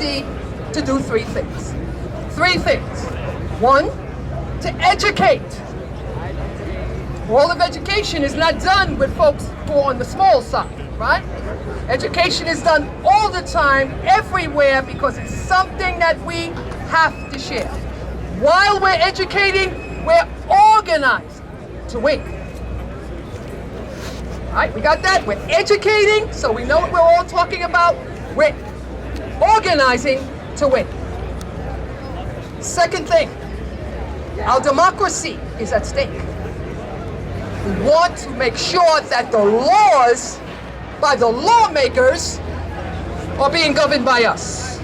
opportunity to do three things. Three things. One, to educate. All of education is not done with folks who are on the small side, right? Education is done all the time, everywhere, because it's something that we have to share. While we're educating, we're organized to win. All right, we got that? We're educating, so we know what we're all talking about. We're organizing to win. Second thing, our democracy is at stake. We want to make sure that the laws by the lawmakers are being governed by us.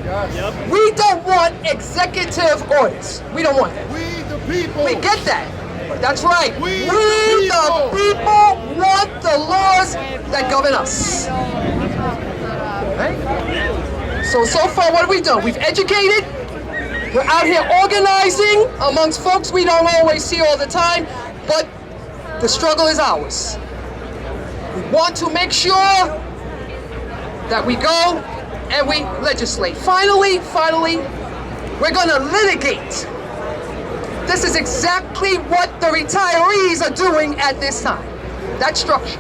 Yep. We don't want executive orders. We don't want that. We the people. We get that. That's right. We the people want the laws that govern us. Right? So far, what have we done? We've educated. We're out here organizing amongst folks we don't always see all the time, but the struggle is ours. We want to make sure that we go and we legislate. Finally, we're going to litigate. This is exactly what the retirees are doing at this time. That structure.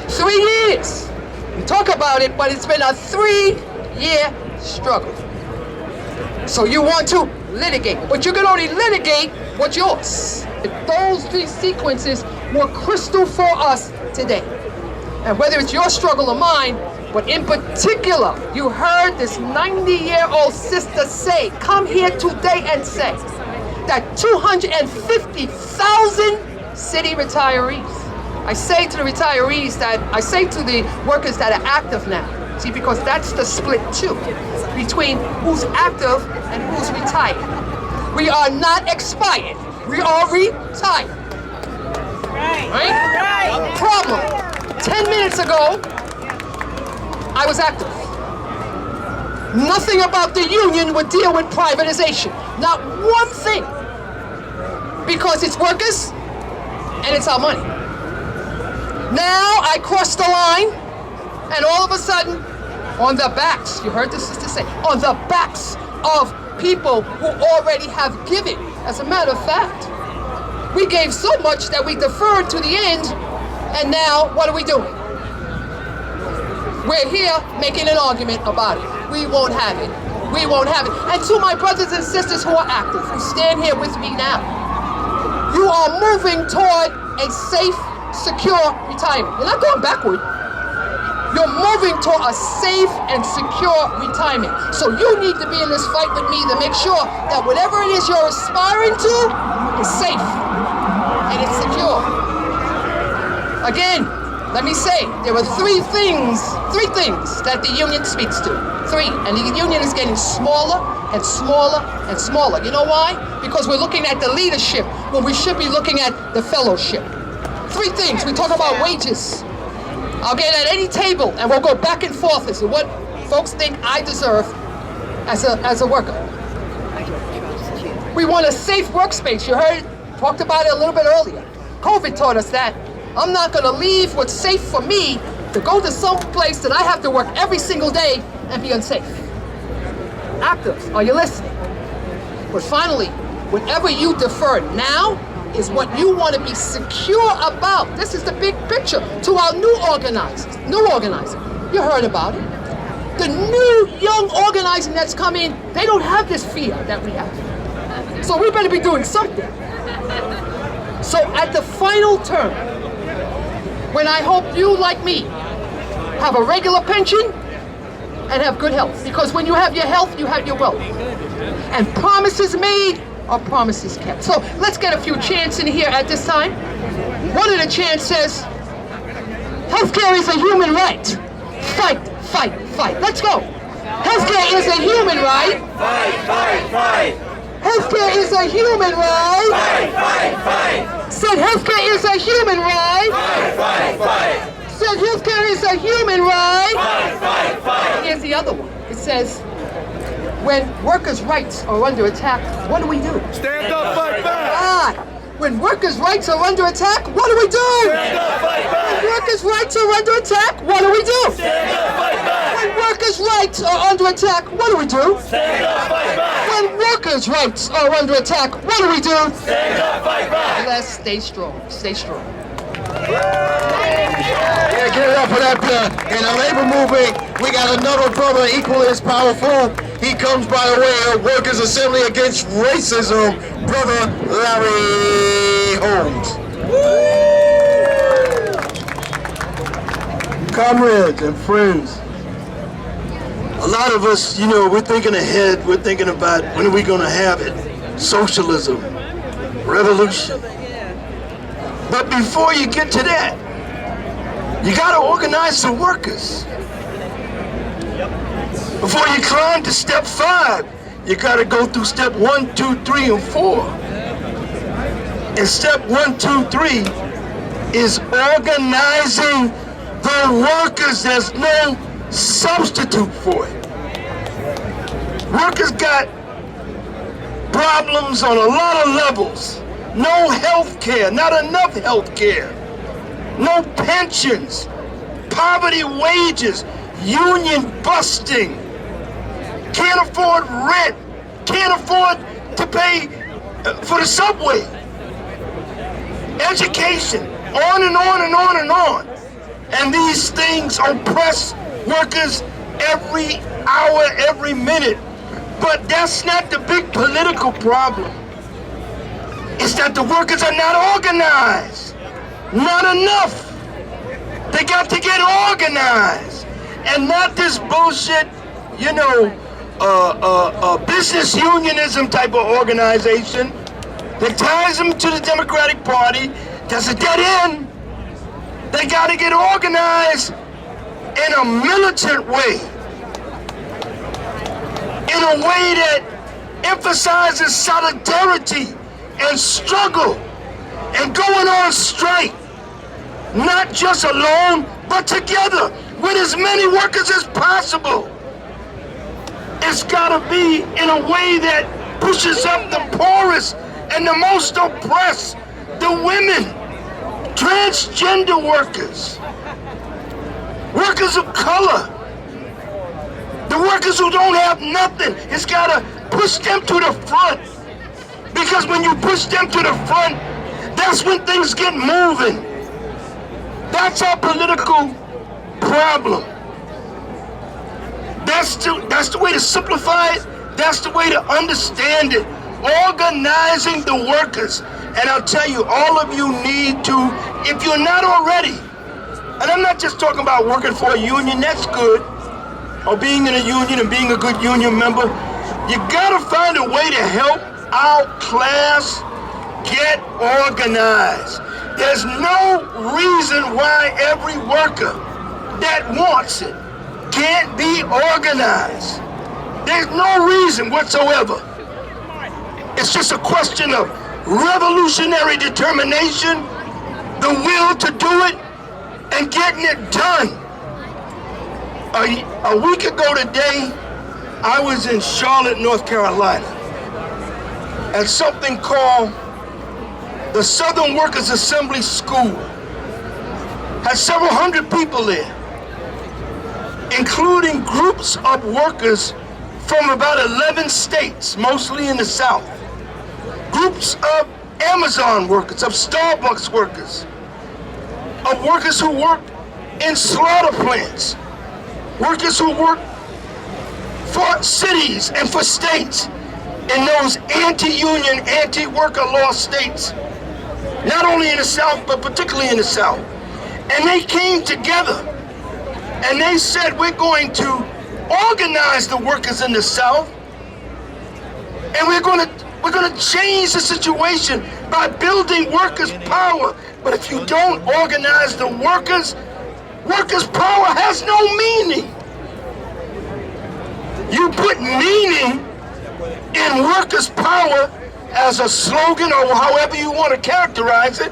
3 years. We talk about it, but it's been a 3-year struggle. So you want to litigate, but you can only litigate what's yours. Those three sequences were crystal for us today. And whether it's your struggle or mine, but in particular, you heard this 90-year-old sister say, come here today and say that 250,000 city retirees. I say to the retirees that, I say to the workers that are active now, see, because that's the split too, between who's active and who's retired. We are not expired, we are retired. Right? Problem. 10 minutes ago, I was active. Nothing about the union would deal with privatization. Not one thing. Because it's workers and it's our money. Now I crossed the line and all of a sudden, on the backs, you heard the sister say, on the backs of people who already have given. As a matter of fact, we gave so much that we deferred to the end, and now what are we doing? We're here making an argument about it. We won't have it. We won't have it. And to my brothers and sisters who are active, who stand here with me now, you are moving toward a safe, secure retirement. You're not going backward. You're moving toward a safe and secure retirement. So you need to be in this fight with me to make sure that whatever it is you're aspiring to is safe and it's secure. Again, let me say, there are three things that the union speaks to. Three, and the union is getting smaller and smaller and smaller. You know why? Because we're looking at the leadership when we should be looking at the fellowship. Three things. We talk about wages. I'll get at any table and we'll go back and forth as to what folks think I deserve as a worker. We want a safe workspace. You heard, talked about it a little bit earlier. COVID taught us that. I'm not going to leave what's safe for me to go to some place that I have to work every single day and be unsafe. Actives, are you listening? But finally, whatever you defer now is what you want to be secure about. This is the big picture to our new organizers. You heard about it. The new young organizing that's come in, they don't have this fear that we have. So we better be doing something. So at the final term, when I hope you, like me, have a regular pension and have good health. Because when you have your health, you have your wealth. And promises made are promises kept. So let's get a few chants in here at this time. One of the chants says, healthcare is a human right. Fight, fight, fight. Let's go. Healthcare is a human right. Fight, fight, fight. Healthcare is a human right. Fight, fight, fight. Said healthcare is a human right. Fight, fight, fight. Said healthcare is a human right. Fight, fight, fight. Here's the other one. It says, when workers' rights are under attack, what do we do? Stand up, fight back. Ah, when workers' rights are under attack, what do we do? Stand up, fight back. When workers' rights are under attack, what do we do? Stand up, fight back. When workers' rights are under attack, what do we do? Stand up, fight back. When workers' rights are under attack, what do we do? Stand up, fight back. Let's stay strong. Stay strong. Yeah, give it up for that. In the labor movement, we got another brother equally as powerful. He comes by the way of Workers' Assembly Against Racism, Brother Larry Holmes. Comrades and friends, a lot of us, you know, we're thinking ahead. We're thinking about when are we going to have it? Socialism, revolution. But before you get to that, you got to organize the workers. Before you climb to step 5, you got to go through step 1, 2, 3, and 4. And step 1, 2, 3 is organizing the workers. There's no substitute for it. Workers got problems on a lot of levels. No health care, not enough health care. No pensions, poverty wages, union busting. Can't afford rent, can't afford to pay for the subway. Education, on and on and on and on. And these things oppress workers every hour, every minute. But that's not the big political problem. It's that the workers are not organized. Not enough. They got to get organized. And not this bullshit, you know, business unionism type of organization that ties them to the Democratic Party. That's a dead end. They got to get organized in a militant way. In a way that emphasizes solidarity and struggle and going on strike. Not just alone, but together with as many workers as possible. It's gotta be in a way that pushes up the poorest and the most oppressed, the women, transgender workers, workers of color, the workers who don't have nothing. It's gotta push them to the front. Because when you push them to the front, that's when things get moving. That's our political problem. That's the way to simplify it. That's the way to understand it. Organizing the workers. And I'll tell you, all of you need to, if you're not already, and I'm not just talking about working for a union, that's good, or being in a union and being a good union member. You gotta find a way to help our class get organized. There's no reason why every worker that wants it can't be organized. There's no reason whatsoever. It's just a question of revolutionary determination, the will to do it, and getting it done. A week ago today, I was in Charlotte, North Carolina, at something called the Southern Workers Assembly School. Had several hundred people there, including groups of workers from about 11 states, mostly in the South. Groups of Amazon workers, of Starbucks workers, of workers who work in slaughter plants, workers who work for cities and for states in those anti-union, anti-worker law states, not only in the South, but particularly in the South. And they came together and they said, we're going to organize the workers in the South, and we're going to change the situation by building workers' power. But if you don't organize the workers, workers' power has no meaning. You put meaning in workers' power as a slogan, or however you want to characterize it,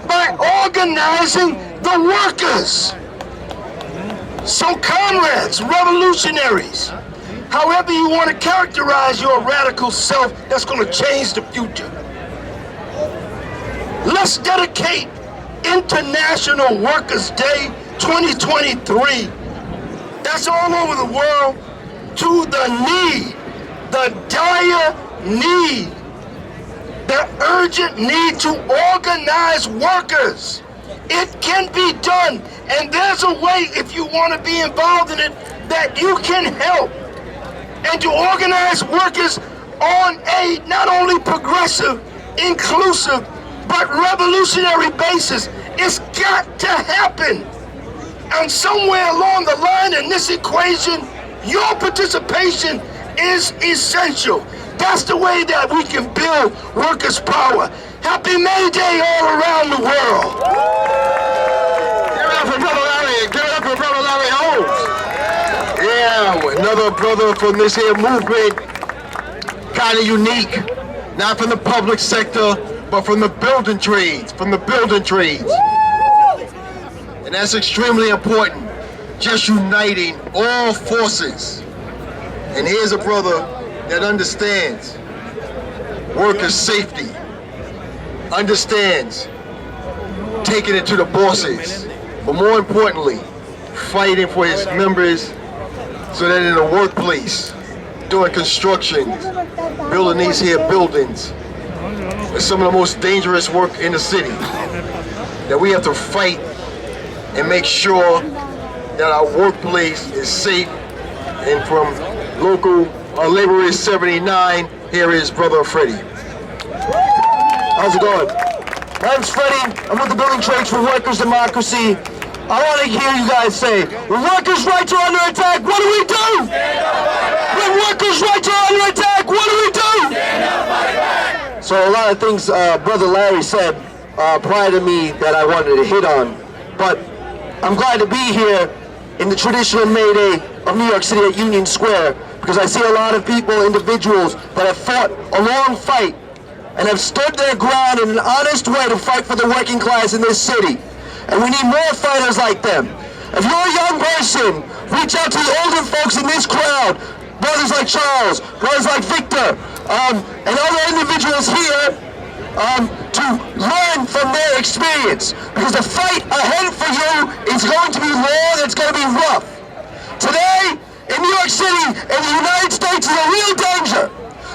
by organizing the workers. So comrades, revolutionaries, however you want to characterize your radical self that's going to change the future, let's dedicate International Workers' Day 2023 that's all over the world, to the need, the dire need, the urgent need to organize workers. It can be done, and there's a way, if you want to be involved in it, that you can help. And to organize workers on a not only progressive, inclusive, but revolutionary basis. It's got to happen. And somewhere along the line in this equation, your participation is essential. That's the way that we can build workers' power. Happy May Day all around the world. Give it up for Brother Larry. Give it up for Brother Larry Holmes. Yeah, another brother from this here movement, kind of unique. Not from the public sector, but from the building trades. And that's extremely important. Just uniting all forces. And here's a brother that understands worker safety, understands taking it to the bosses, but more importantly, fighting for his members so that in the workplace, doing construction, building these here buildings, is some of the most dangerous work in the city. That we have to fight and make sure that our workplace is safe. And from local Laborers 79, here is Brother Freddie. How's it going? My name's Freddie. I'm with the Building Trades for Workers' Democracy. I want to hear you guys say, when workers' rights are under attack, what do we do? When workers' rights are under attack, what do we do? So a lot of things Brother Larry said prior to me that I wanted to hit on. But I'm glad to be here in the traditional May Day of New York City at Union Square, because I see a lot of people, individuals that have fought a long fight and have stood their ground in an honest way to fight for the working class in this city. And we need more fighters like them. If you're a young person, reach out to the older folks in this crowd, brothers like Charles, brothers like Victor, and other individuals here, to learn from their experience. Because the fight ahead for you is going to be long, it's going to be rough. Today, in New York City, in the United States, is a real danger.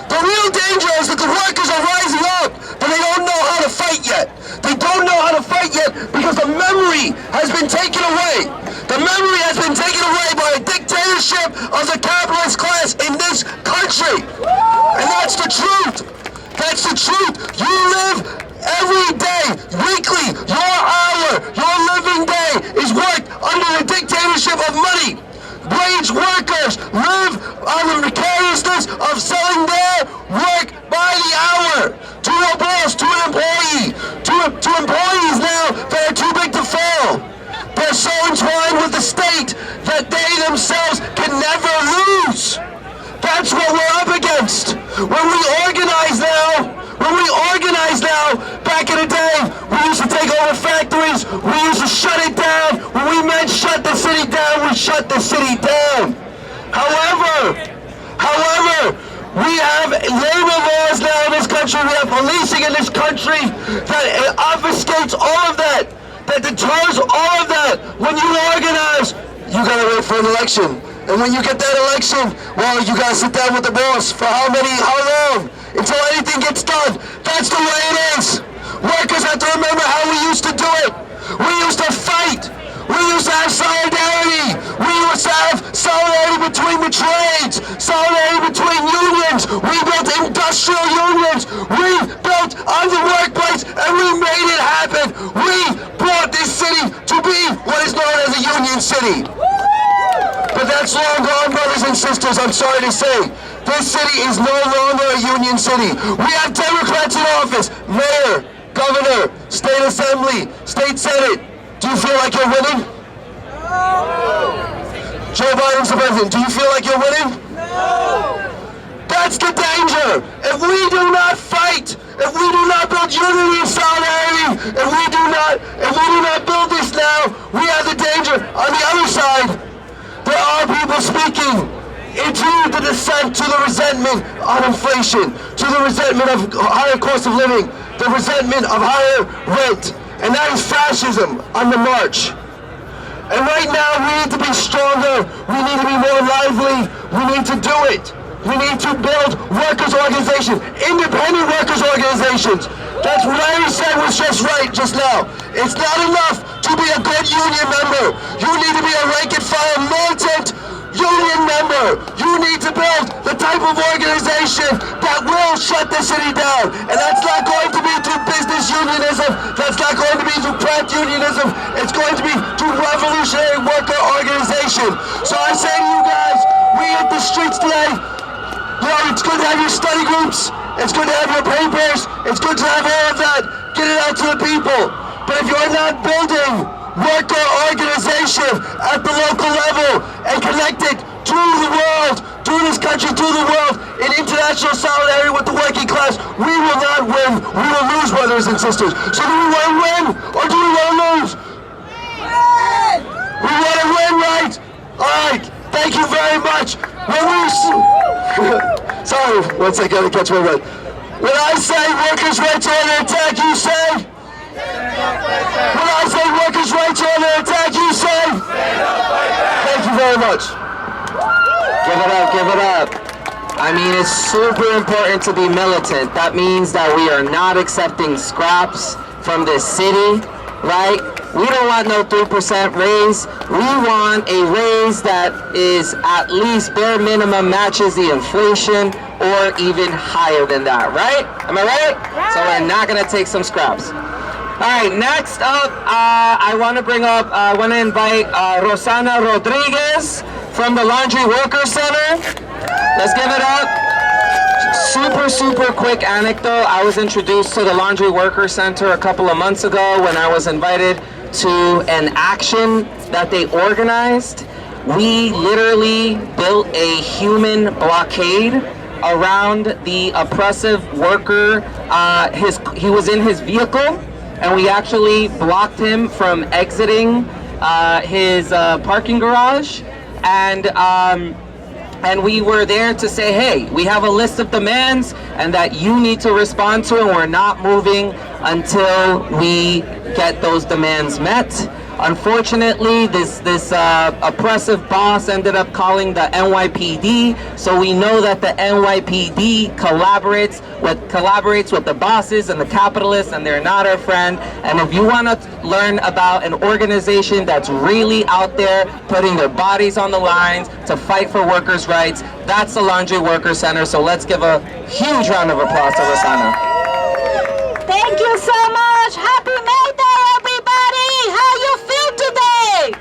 The real danger is that the workers are rising up, but they don't know how to fight yet. They don't know how to fight yet because the memory has been taken away. The memory has been taken away by a dictatorship of the capitalist class in this country. And that's the truth. That's the truth. You live every day, weekly, your hour, your living day is worked under the dictatorship of money. Wage workers live on the precariousness of selling their work by the hour to a boss, to an employee, to employees now that are too big to fail. They're so entwined with the state that they themselves can never lose. That's what we're up against. When we organize now, back in the day, we used to take over factories, we used to shut it down. When we meant shut the city down, we shut the city down. However, we have labor laws now in this country, we have policing in this country that obfuscates all of that deters all of that. When you organize, you gotta wait for an election. And when you get that election, well, you gotta sit down with the boss for how long? Until anything gets done. That's the way it is. Workers have to remember how we used to do it. We used to fight. We used to have solidarity. We used to have solidarity between the trades, solidarity between unions. We built industrial unions. We built on the workplace, and we made it happen. We brought this city to be what is known as a union city. But that's long gone, brothers and sisters, I'm sorry to say. This city is no longer a union city. We have Democrats in office, mayor, governor, state assembly, state senate. Do you feel like you're winning? No. Joe Biden's the president. Do you feel like you're winning? No. That's the danger. If we do not fight, if we do not build unity and solidarity, if we do not build this now, we have the danger. On the other side, there are people speaking into the descent, to the resentment of inflation, to the resentment of higher cost of living, the resentment of higher rent, and that is fascism on the march. And right now, we need to be stronger. We need to be more lively. We need to do it. We need to build workers' organizations, independent workers' organizations. That's what Larry said was just right just now. It's not enough to be a good union member. You need to be a rank and file militant union member. You need to build the type of organization that will shut the city down. And that's not going to be through business unionism. That's not going to be through plant unionism. It's going to be through revolutionary worker organization. So I say to you guys, we hit the streets today. Yeah, it's good to have your study groups. It's good to have your papers. It's good to have all of that. Get it out to the people. But if you're not building worker organization at the local level and connect it to the world, to this country, to the world, in international solidarity with the working class, we will not win. We will lose, brothers and sisters. So do we want to win or do we want to lose? We want to win, right? All right. Thank you very much. When we sorry, once I gotta catch my breath. When I say workers' rights are under attack, you say? When I say workers' rights are under attack, you say? Thank you very much. Give it up, give it up. I mean, it's super important to be militant. That means that we are not accepting scraps from this city, right? We don't want no 3% raise. We want a raise that is at least bare minimum matches the inflation or even higher than that, right? Am I right? So we're not gonna take some scraps. All right, next up, I want to invite Rosana Rodriguez from the Laundry Worker Center. Let's give it up. Super quick anecdote. I was introduced to the Laundry Worker Center a couple of months ago when I was invited to an action that they organized. We literally built a human blockade around the oppressive worker. He was in his vehicle, and we actually blocked him from exiting his parking garage, and we were there to say, hey, we have a list of demands and that you need to respond to, and we're not moving until we get those demands met. Unfortunately, this oppressive boss ended up calling the NYPD, so we know that the NYPD collaborates with the bosses and the capitalists, and they're not our friend. And if you want to learn about an organization that's really out there putting their bodies on the lines to fight for workers' rights, that's the Laundry Worker Center. So let's give a huge round of applause to Rosana. Thank you so much. Happy May Day, everybody. How you feel today?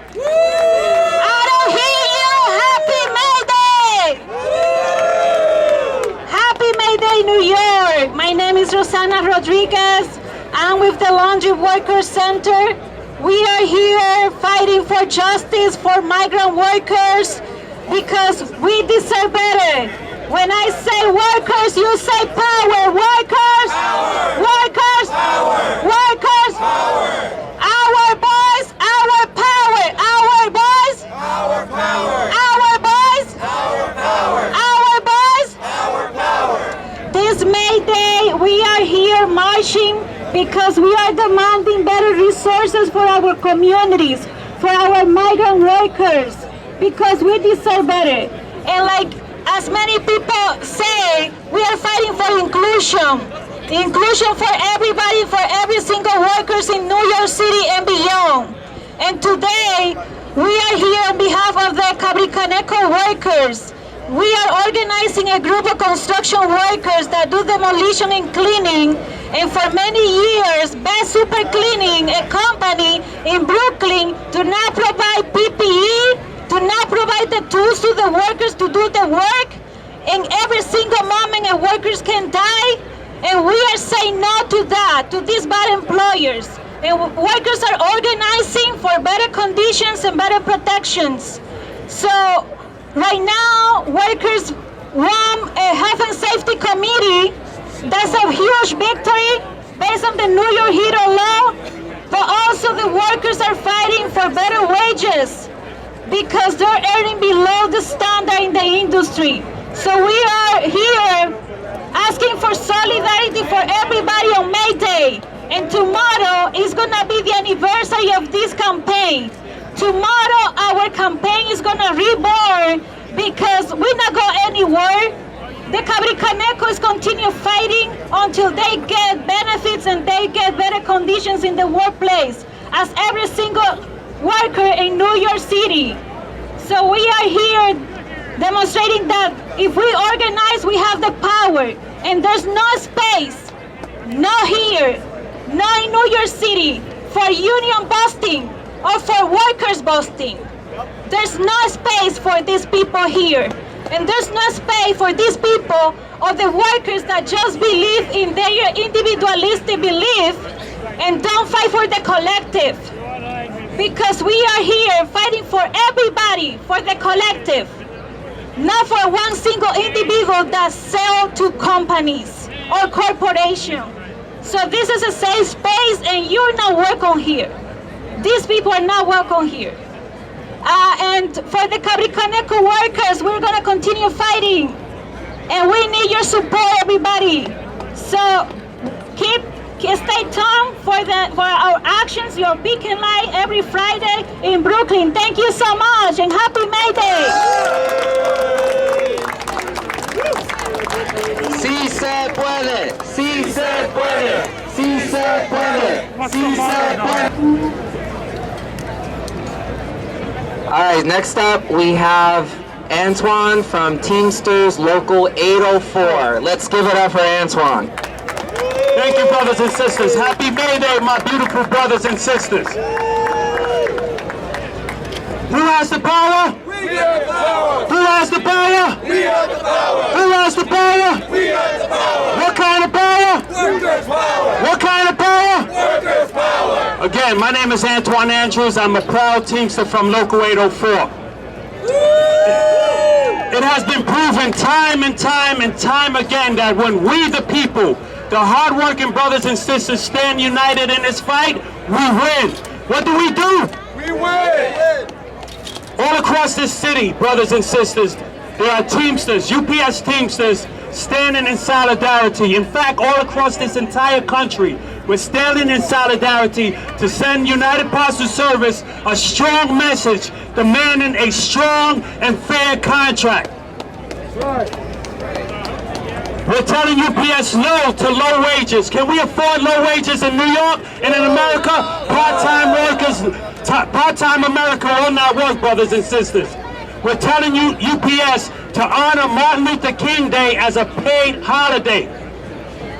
I don't hear you. Happy May Day. Happy May Day, New York. My name is Rosana Rodriguez. I'm with the Laundry Workers Center. We are here fighting for justice for migrant workers because we deserve better. When I say workers, you say power. Workers! Power! Workers! Power! Workers! Power! Our boys, our power! Our boys! Our power! Our boys! Our power! Our boys! Our power! This May Day, we are here marching because we are demanding better resources for our communities, for our migrant workers, because we deserve better. And like as many people say, we are fighting for inclusion. Inclusion for everybody, for every single workers in New York City and beyond. And today, we are here on behalf of the Cabricaneco workers. We are organizing a group of construction workers that do demolition and cleaning. And for many years, Best Super Cleaning, a company in Brooklyn, do not provide PPE, do not provide the tools to the workers to do the work, and every single moment a workers can die, and we are saying no to that, to these bad employers. And workers are organizing for better conditions and better protections. So right now, workers want a health and safety committee. That's a huge victory based on the New York HERO law, but also the workers are fighting for better wages, because they're earning below the standard in the industry. So we are here asking for solidarity for everybody on May Day. And tomorrow is gonna be the anniversary of this campaign. tomorrow our campaign is gonna reborn because we not go anywhere. The Cabricanecos continue fighting until they get benefits and they get better conditions in the workplace, as every single worker in New York City. So we are here demonstrating that if we organize, we have the power, and there's no space, no here, no in New York City, for union busting or for workers busting. There's no space for these people here. And there's no space for these people or the workers that just believe in their individualistic belief and don't fight for the collective. Because we are here fighting for everybody, for the collective, not for one single individual that sell to companies or corporations. So this is a safe space and you're not welcome here. These people are not welcome here. And for the Cabricaneco workers, we're gonna continue fighting. And we need your support, everybody. So stay tuned for our actions, your beacon light every Friday in Brooklyn. Thank you so much and happy May Day. Sí se puede, sí se puede, sí se puede, sí se puede. All right, next up we have Antoine from Teamsters Local 804. Let's give it up for Antoine. Thank you, brothers and sisters. Happy May Day, my beautiful brothers and sisters. Who has the power? We have the power. Who has the power? We have the power. Who has the power? We have the power. What kind of power? Workers' power. What kind of power? Workers' power. Again, my name is Antoine Andrews. I'm a proud Teamster from Local 804. It has been proven time and time again that when we the people, the hard-working brothers and sisters, stand united in this fight, we win. What do? We win. All across this city, brothers and sisters, there are Teamsters, UPS Teamsters, standing in solidarity. In fact, all across this entire country, we're standing in solidarity to send United Postal Service a strong message demanding a strong and fair contract. We're telling UPS no to low wages. Can we afford low wages in New York and in America? Part-time workers, part-time America will not work, brothers and sisters. We're telling you, UPS, to honor Martin Luther King Day as a paid holiday.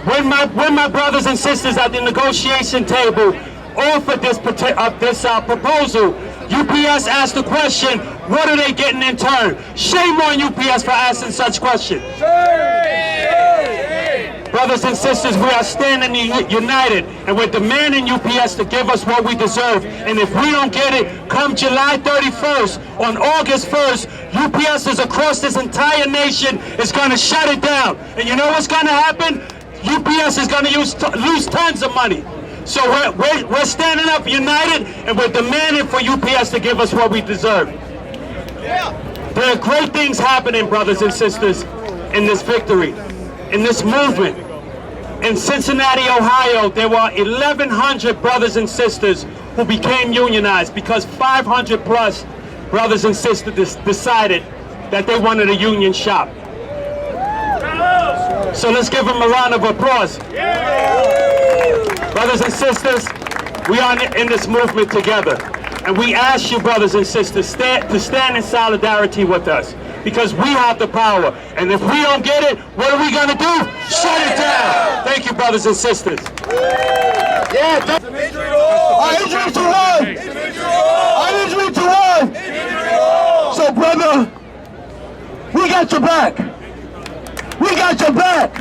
When my brothers and sisters at the negotiation table offered this proposal, UPS asked the question, what are they getting in turn? Shame on UPS for asking such questions. Brothers and sisters, we are standing united, and we're demanding UPS to give us what we deserve. And if we don't get it, come July 31st, on August 1st, UPS is across this entire nation is going to shut it down. And you know what's going to happen? UPS is going to lose tons of money. So we're standing up united, and we're demanding for UPS to give us what we deserve. There are great things happening, brothers and sisters, in this victory, in this movement. In Cincinnati, Ohio, there were 1,100 brothers and sisters who became unionized because 500 plus brothers and sisters decided that they wanted a union shop. So let's give them a round of applause. Brothers and sisters, we are in this movement together. And we ask you, brothers and sisters, to stand in solidarity with us, because we have the power. And if we don't get it, what are we going to do? Shut it down. Thank you, brothers and sisters. Yeah, I injury to one. So, brother, we got your back. We got your back.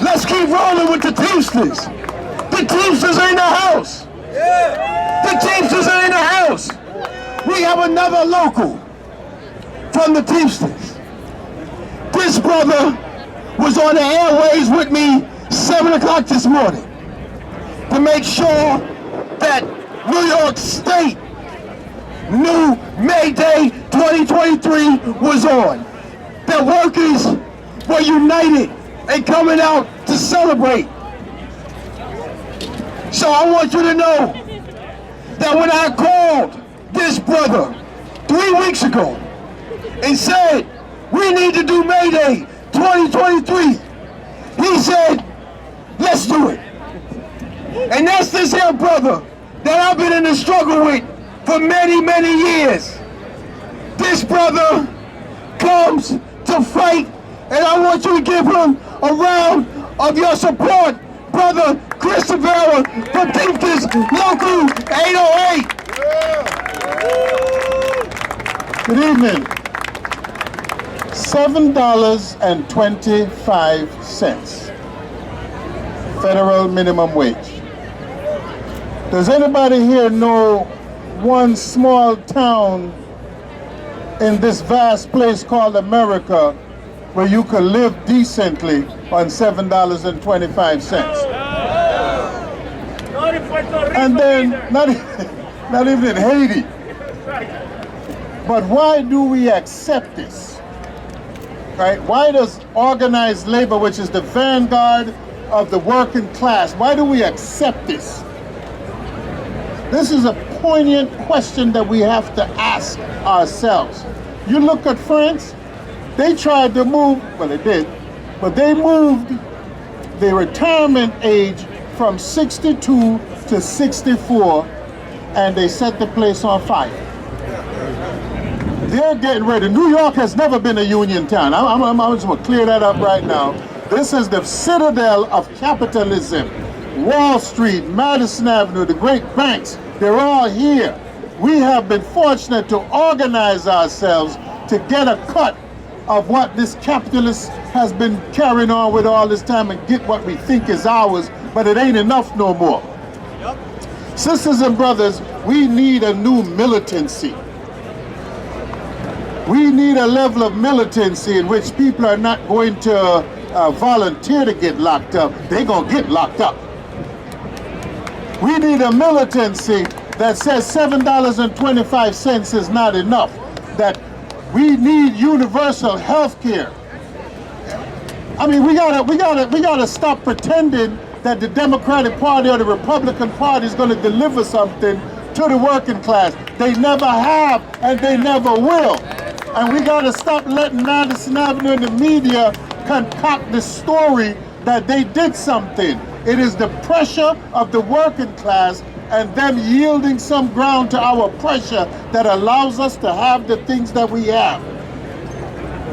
Let's keep rolling with the Teamsters. The Teamsters are in the house. The Teamsters are in the house. We have another local from the Teamsters. This brother was on the airways with me 7 o'clock this morning to make sure that New York State knew May Day 2023 was on. That workers were united and coming out to celebrate. So I want you to know that when I called this brother 3 weeks ago and said, we need to do May Day 2023, he said, let's do it. And that's this here brother that I've been in the struggle with for many, many years. This brother comes to fight, and I want you to give him a round of your support, Brother Christopher from Thinkers Local 808. Good evening. $7.25. Federal minimum wage. Does anybody here know one small town in this vast place called America where you could live decently on $7.25? And then, not even in Haiti. But why do we accept this? Right? Why does organized labor, which is the vanguard of the working class, why do we accept this? This is a poignant question that we have to ask ourselves. You look at France, they tried to move, well they did, but they moved the retirement age from 62 to 64, and they set the place on fire. They're getting ready. New York has never been a union town. I'm just going to clear that up right now. This is the citadel of capitalism. Wall Street, Madison Avenue, the great banks, they're all here. We have been fortunate to organize ourselves to get a cut of what this capitalist has been carrying on with all this time and get what we think is ours, but it ain't enough no more. Sisters and brothers, we need a new militancy. We need a level of militancy in which people are not going to volunteer to get locked up. They're going to get locked up. We need a militancy that says $7.25 is not enough, that we need universal health care. I mean, we gotta stop pretending that the Democratic Party or the Republican Party is going to deliver something to the working class. They never have, and they never will. And we gotta stop letting Madison Avenue and the media concoct the story that they did something. It is the pressure of the working class and them yielding some ground to our pressure that allows us to have the things that we have.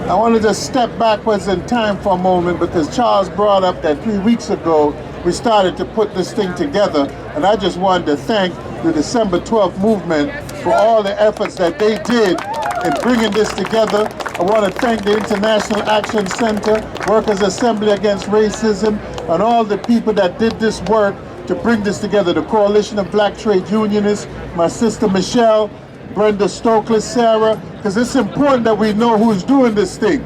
I want to just step backwards in time for a moment because Charles brought up that 3 weeks ago we started to put this thing together, and I just wanted to thank the December 12th movement for all the efforts that they did in bringing this together. I want to thank the International Action Center, Workers' Assembly Against Racism, and all the people that did this work to bring this together. The Coalition of Black Trade Unionists, my sister Michelle, Brenda Stokely, Sarah, because it's important that we know who's doing this thing.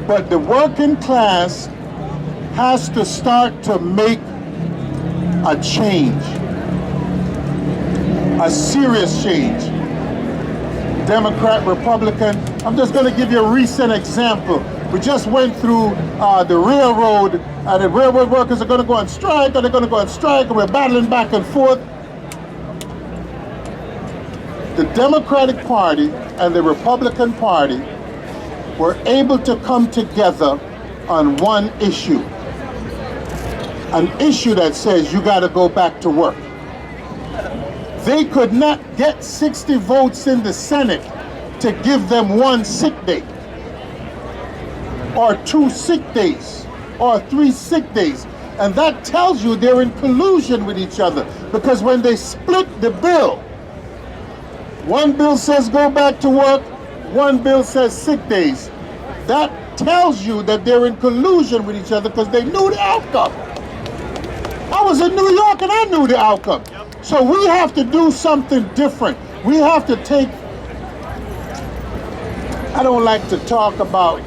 But the working class has to start to make a change, a serious change. Democrat, Republican. I'm just going to give you a recent example. We just went through the railroad, and the railroad workers are going to go on strike, and they're going to go on strike, and we're battling back and forth. The Democratic Party and the Republican Party were able to come together on one issue. An issue that says you got to go back to work. They could not get 60 votes in the Senate to give them one sick day, or 2 sick days, or 3 sick days. And that tells you they're in collusion with each other, because when they split the bill, one bill says go back to work, one bill says sick days. That tells you that they're in collusion with each other because they knew the outcome. I was in New York and I knew the outcome. So we have to do something different. We have to take, I don't like to talk about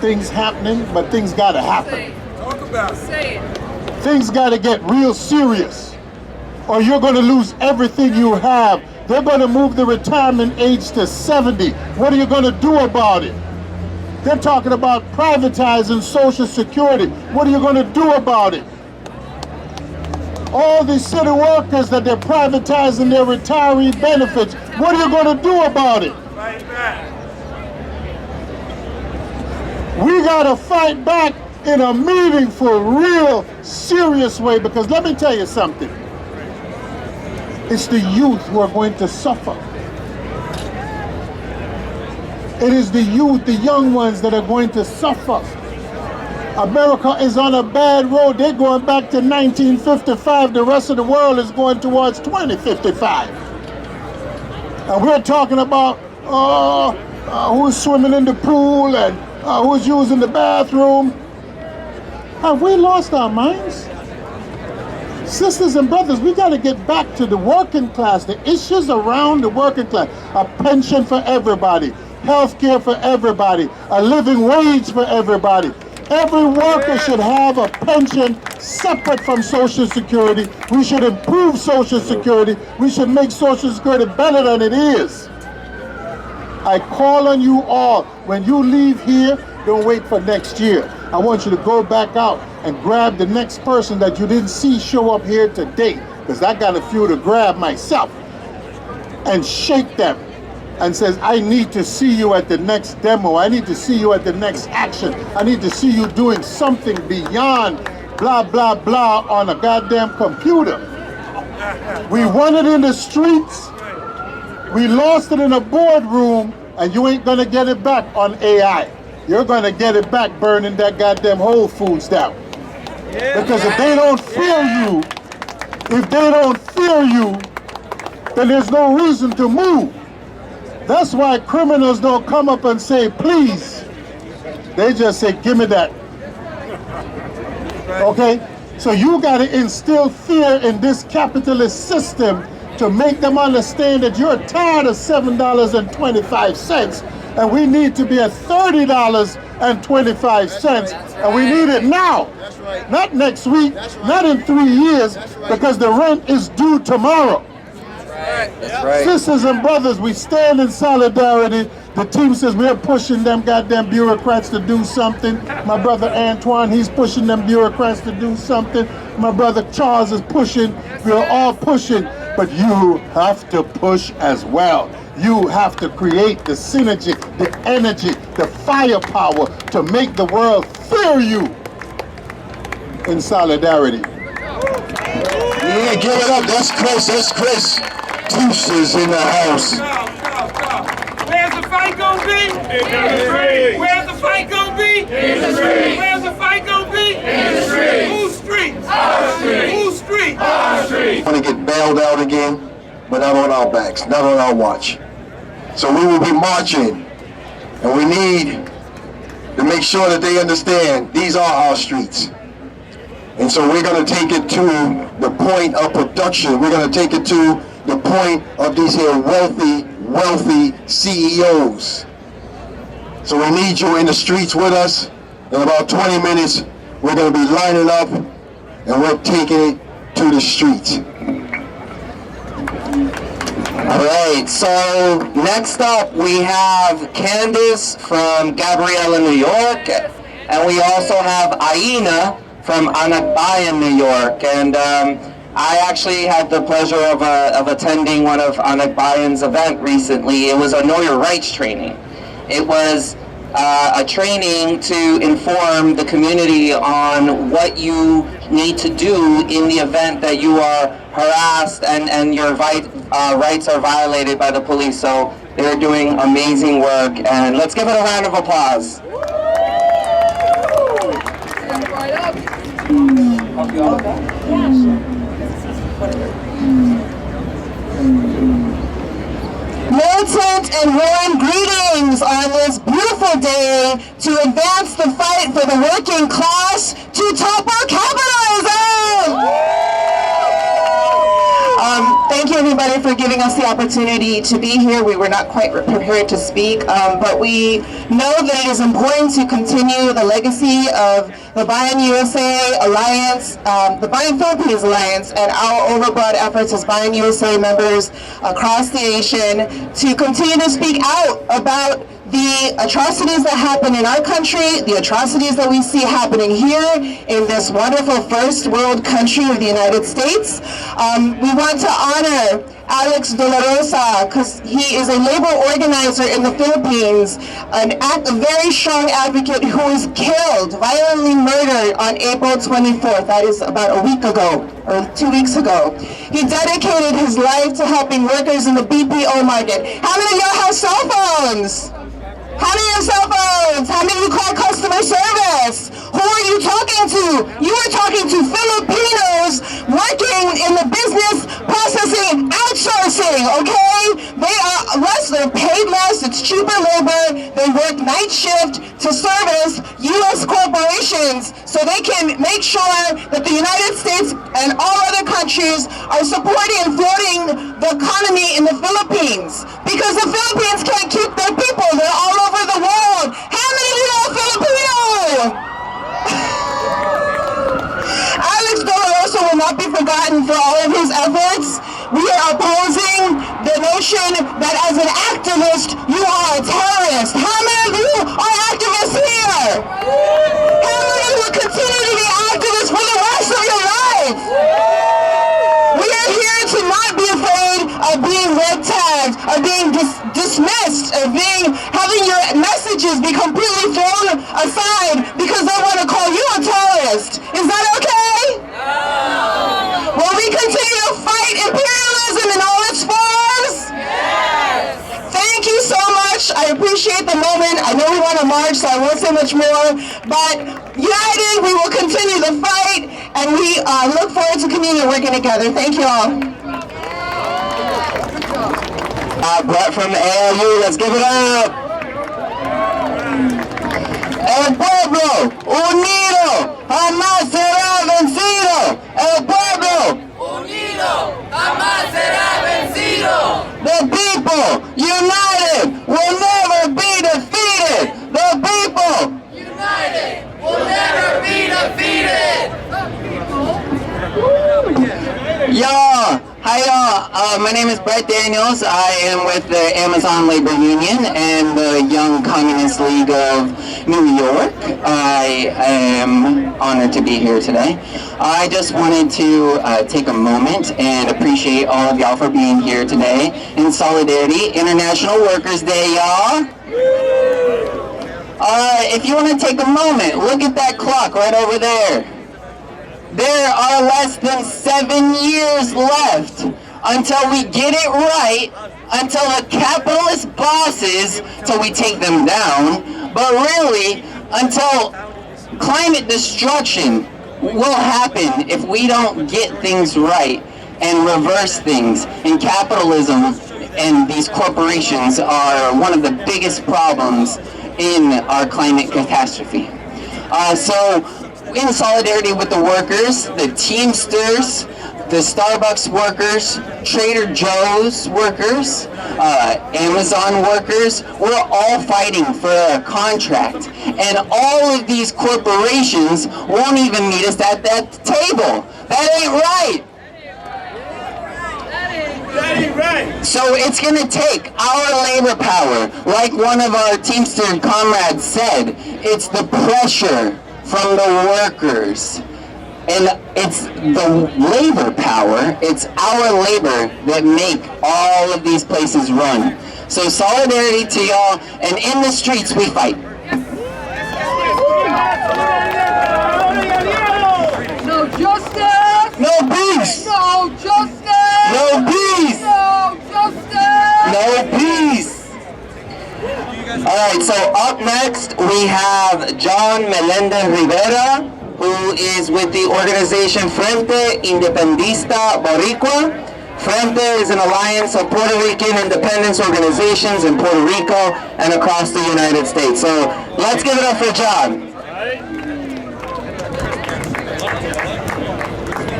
things happening, but things gotta happen. Talk about it. Say it. Things gotta get real serious, or you're gonna lose everything you have. They're gonna move the retirement age to 70. What are you gonna do about it? They're talking about privatizing Social Security. What are you gonna do about it? all these city workers that they're privatizing their retiree benefits. What are you going to do about it? We got to fight back in a meaningful, real, serious way, because let me tell you something. It's the youth who are going to suffer. It is the youth, the young ones, that are going to suffer. America is on a bad road. They're going back to 1955. The rest of the world is going towards 2055. And we're talking about who's swimming in the pool and who's using the bathroom. Have we lost our minds? Sisters and brothers, we got to get back to the working class, the issues around the working class. A pension for everybody, health care for everybody, a living wage for everybody. Every worker should have a pension separate from Social Security. We should improve Social Security. We should make Social Security better than it is. I call on you all, when you leave here, don't wait for next year. I want you to go back out and grab the next person that you didn't see show up here today, because I got a few to grab myself, and shake them and says, I need to see you at the next demo. I need to see you at the next action. I need to see you doing something beyond blah, blah, blah on a goddamn computer. We won it in the streets. We lost it in a boardroom, and you ain't gonna get it back on AI. You're gonna get it back burning that goddamn Whole Foods down. Because if they don't fear you, then there's no reason to move. That's why criminals don't come up and say, please. They just say, give me that. Okay? So you got to instill fear in this capitalist system to make them understand that you're tired of $7.25, and we need to be at $30.25, and we need it now. Not next week, not in 3 years, because the rent is due tomorrow. That's right. Sisters and brothers, we stand in solidarity. The team says we're pushing them goddamn bureaucrats to do something. My brother Antoine, he's pushing them bureaucrats to do something. My brother Charles is pushing. We're all pushing, but you have to push as well. You have to create the synergy, the energy, the firepower to make the world fear you in solidarity. Yeah, give it up. That's Chris. That's Chris. Deuces in the house. Where's the fight gonna be? In the street. Where's the fight gonna be? In the street. Where's the fight gonna be? In the street. Whose street? Our street. Whose street? Our street. Want to get bailed out again, but not on our backs, not on our watch. So we will be marching, and we need to make sure that they understand these are our streets. And so we're going to take it to the point of production. We're going to take it to the point of these here wealthy CEOs. So we need you in the streets with us. In about 20 minutes, we're going to be lining up, and we're taking it to the streets. All right, so next up we have Candace from Gabriella, New York, and we also have Aina from Anakbayan, New York. And I actually had the pleasure of attending one of Anakbayan's event recently. It was a Know Your Rights training. It was a training to inform the community on what you need to do in the event that you are harassed and your rights are violated by the police. So they're doing amazing work, and let's give it a round of applause. Militant and warm greetings on this beautiful day to advance the fight for the working class to topple capitalism! Thank you everybody for giving us the opportunity to be here. We were not quite prepared to speak, but we know that it is important to continue the legacy of the Bayan USA Alliance, the Bayan Philippines Alliance, and our overbroad efforts as Bayan USA members across the nation to continue to speak out about the atrocities that happen in our country, the atrocities that we see happening here in this wonderful first world country of the United States. We want to honor Alex De La Rosa, because he is a labor organizer in the Philippines, a very strong advocate who was killed, violently murdered on April 24th. That is about a week ago, or 2 weeks ago. He dedicated his life to helping workers in the BPO market. How many of y'all have cell phones? How many have cell phones? How many of you call customer service? Who are you talking to? You are talking to Filipinos working in the business processing outsourcing, okay? They are less, they're paid less, it's cheaper labor, they work night shift to service U.S. corporations so they can make sure that the United States and all other countries are supporting and floating the economy in the Philippines. Because the Philippines can't keep their people, they're all over the world. How many of you know Filipino? Alex De La Rosa will not be forgotten for all of his efforts. We are opposing the notion that as an activist, you are a terrorist. How many of you are activists here? How many of you will continue to be activists for the rest of your life? We are here to not be afraid of being red tagged, of being dismissed, of having your messages be completely thrown aside because they want to call you a terrorist. Is that okay? No. Will we continue to fight imperialism in all its forms? Yes. Thank you so much. I appreciate the moment. I know we want to march, so I won't say much more. But united, we will continue the fight, and we look forward to communion working together. Thank you all. Brett from the ALU, let's give it up. El pueblo unido jamás será vencido. El pueblo unido jamás será vencido. The people united will never be defeated. The people united will never be defeated. Y'all. Hi y'all, my name is Brett Daniels. I am with the Amazon Labor Union and the Young Communist League of New York. I am honored to be here today. I just wanted to take a moment and appreciate all of y'all for being here today in solidarity. International Workers Day, y'all. If you want to take a moment, look at that clock right over there. There are less than 7 years left until we get it right, until the capitalist bosses, till we take them down, but really until climate destruction will happen if we don't get things right and reverse things. And capitalism and these corporations are one of the biggest problems in our climate catastrophe. So, in solidarity with the workers, the Teamsters, the Starbucks workers, Trader Joe's workers, Amazon workers, we're all fighting for a contract. And all of these corporations won't even meet us at that table. That ain't right. That ain't right. So it's going to take our labor power, like one of our Teamster comrades said, it's the pressure from the workers, and it's the labor power, it's our labor that make all of these places run. So solidarity to y'all, and in the streets we fight. No justice! No peace! No justice! No peace! No justice! No peace! Alright, so up next we have John Melendez Rivera, who is with the organization Frente Independista Boricua. Frente is an alliance of Puerto Rican independence organizations in Puerto Rico and across the United States. So let's give it up for John.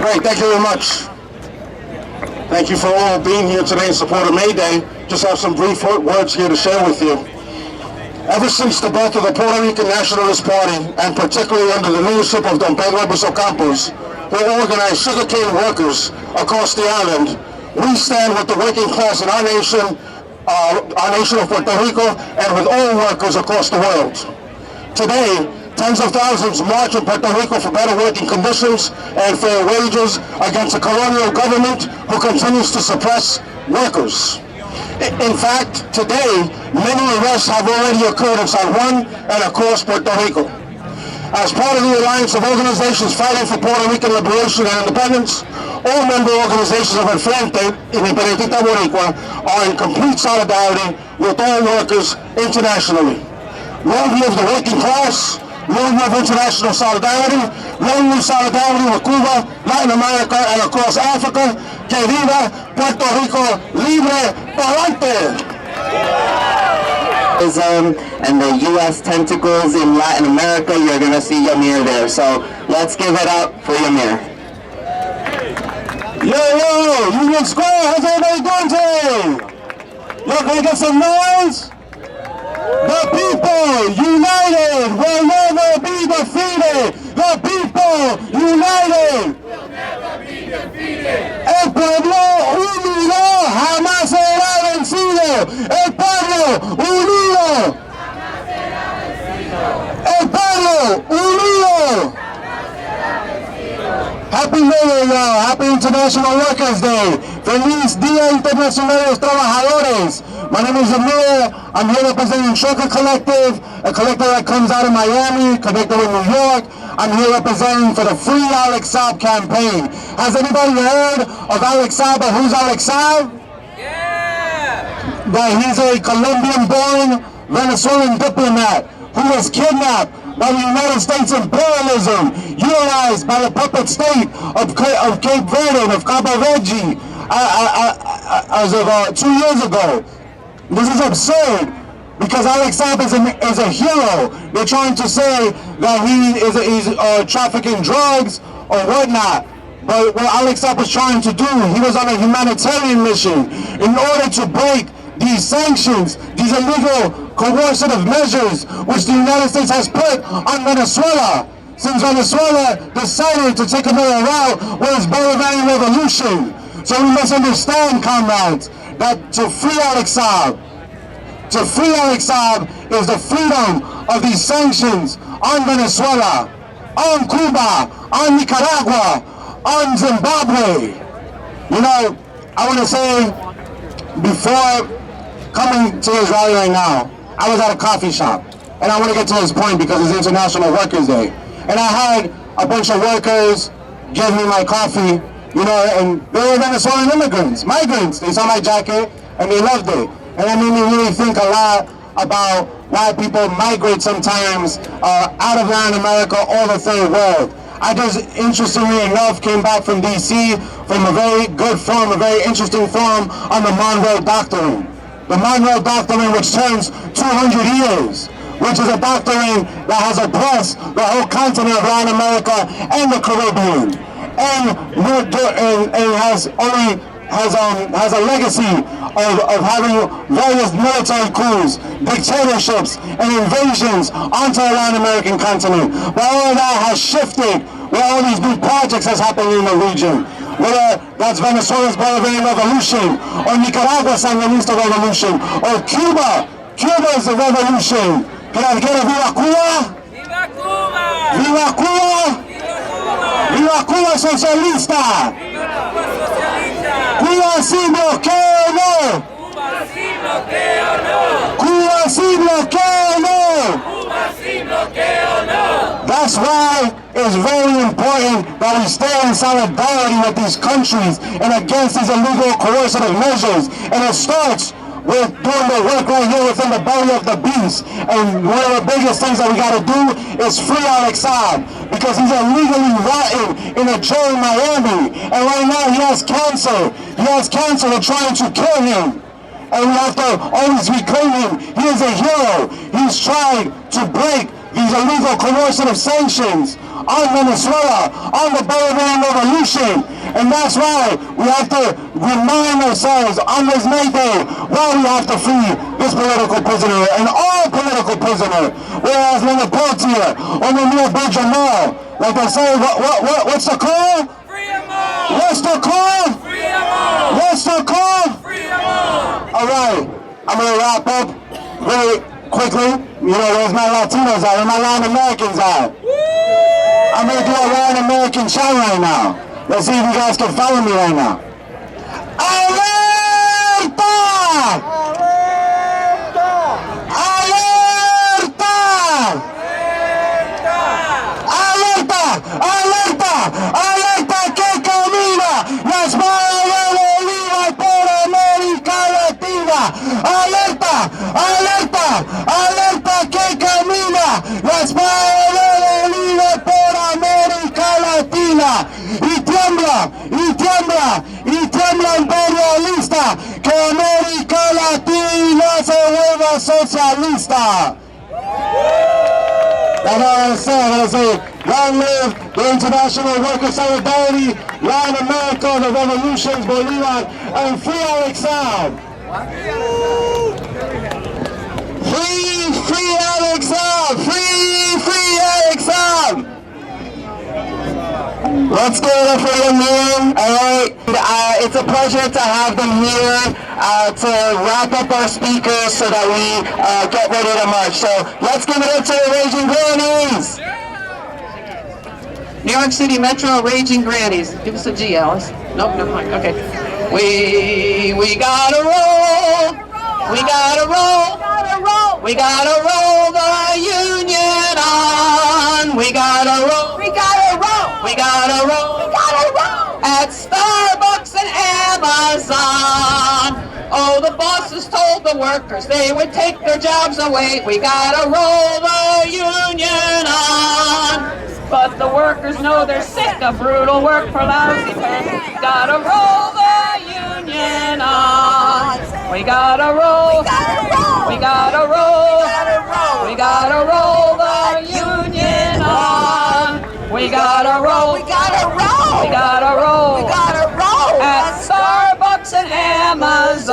Great, thank you very much. Thank you for all being here today in support of May Day. Just have some brief words here to share with you. Ever since the birth of the Puerto Rican Nationalist Party, and particularly under the leadership of Don Pedro Albizu Campos, who organized sugarcane workers across the island, we stand with the working class in our nation our nation of Puerto Rico and with all workers across the world. Today, tens of thousands march in Puerto Rico for better working conditions and fair wages against a colonial government who continues to suppress workers. In fact, today, many arrests have already occurred in San Juan and across Puerto Rico. As part of the alliance of organizations fighting for Puerto Rican liberation and independence, all member organizations of El Frente Independentista Boricua are in complete solidarity with all workers internationally. Long live the working class, long live international solidarity, long live solidarity with Cuba, Latin America, and across Africa. Que viva Puerto Rico libre pa'lante! And the U.S. tentacles in Latin America, you're going to see Yamir there. So let's give it up for Yamir. Yo, Union Square, how's everybody doing today? Yo, can I get some noise? The people united will never be defeated. The people united will never be defeated. El pueblo unido jamás será vencido. El pueblo unido jamás será vencido. El pueblo unido. Happy New Year, y'all. Happy International Workers Day. Feliz Día Internacional de los Trabajadores. My name is Amir. I'm here representing Trucker Collective, a collective that comes out of Miami, connected with New York. I'm here representing for the Free Alex Saab campaign. Has anybody heard of Alex Saab or who's Alex Saab? Yeah! That he's a Colombian-born Venezuelan diplomat who was kidnapped by the United States imperialism, utilized by the puppet state of Cape Verde and of Cabo Verde as of 2 years ago. This is absurd because Alex Saab is a hero. They're trying to say that he's trafficking drugs or whatnot. But what Alex Saab was trying to do, he was on a humanitarian mission in order to break these sanctions, these illegal coercive measures which the United States has put on Venezuela, since Venezuela decided to take another route with its Bolivarian revolution. So we must understand, comrades, that to free Alex Saab is the freedom of these sanctions on Venezuela, on Cuba, on Nicaragua, on Zimbabwe. You know, I want to say, before coming to his rally right now, I was at a coffee shop, and I want to get to this point because it's International Workers Day. And I had a bunch of workers give me my coffee, you know, and they were Venezuelan immigrants, migrants. They saw my jacket, and they loved it. And that made me really think a lot about why people migrate sometimes out of Latin America or the third world. I just, interestingly enough, came back from D.C. from a very good forum, a very interesting forum on the Monroe Doctrine. The Monroe Doctrine, which turns 200 years, which is a doctrine that has oppressed the whole continent of Latin America and the Caribbean, and has a legacy of having various military coups, dictatorships, and invasions onto the Latin American continent. But all of that has shifted with all these new projects that's happening in the region. Whether that's Venezuela's Bolivarian Revolution, or Nicaragua's Sandinista Revolution, or Cuba. Cuba's the revolution. Can I get a Viva Cuba? Viva Cuba! Viva Cuba! Viva Cuba Socialista! Viva Cuba Socialista! Cuba sin bloqueo no! Cuba sin bloqueo no! Cuba sin bloqueo no! Cuba sin bloqueo no! That's why it's very important that we stay in solidarity with these countries and against these illegal coercive measures. And it starts with doing the work right here within the belly of the beast. And one of the biggest things that we got to do is free Alex Saab, because he's illegally rotting in a jail in Miami. And right now he has cancer. He has cancer. They're trying to kill him. And we have to always reclaim him. He is a hero. He's tried to break these illegal coercive sanctions on Venezuela, on the Bolivarian Revolution. And that's why we have to remind ourselves on this May Day why we have to free this political prisoner and all political prisoner. Whereas when the Portier or the Neil Benjamin, like they say, what's the call? Free them all! What's the call? Free them all! What's the call? Free them all! All right. wrap up really quickly. You know, where's my Latinos at? Where my Latin Americans at? I'm gonna do a Latin American chant right now. Let's see if you guys can follow me right now. Alerta! Alerta! Alerta! Alerta! Alerta que camina la espada de Bolívar por América Latina. Alerta! Alerta! Alerta que camina la espada de Bolívar por América Latina. Y tiembla, y tiembla, y tiembla imperialista, que América Latina se vuelva socialista. That's all I say. Long live the International Worker Solidarity, Latin America, the Revolutions, Bolívar, and free Alex Saab. Free Alex Saab! Free Alex Saab! Let's give it up for them here, alright? It's a pleasure to have them here to wrap up our speakers so that we get ready to march. So let's give it up to the Raging Grannies! New York City Metro Raging Grannies. Give us a G, Alice. Nope, never mind. Okay. We gotta roll. We gotta roll. We gotta roll the union on. We gotta roll. We gotta roll. We gotta roll. We gotta roll. At Starbucks and Amazon. Oh, the bosses told the workers they would take their jobs away. We gotta roll the union on. But the workers know they're sick of brutal work for lousy pay. We gotta roll the union on. We gotta roll. We gotta roll. We gotta roll the union on. We gotta roll. We gotta roll. We gotta roll. We gotta roll. At Starbucks and Amazon.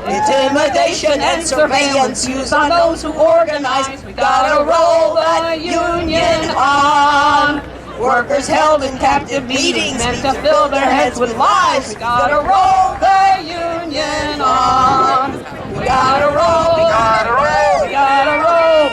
Intimidation and surveillance used on those who organize. We gotta roll the union on. Workers held in captive meetings meant to fill their heads with lies. We gotta roll the union on. We gotta roll. We gotta roll. We gotta roll.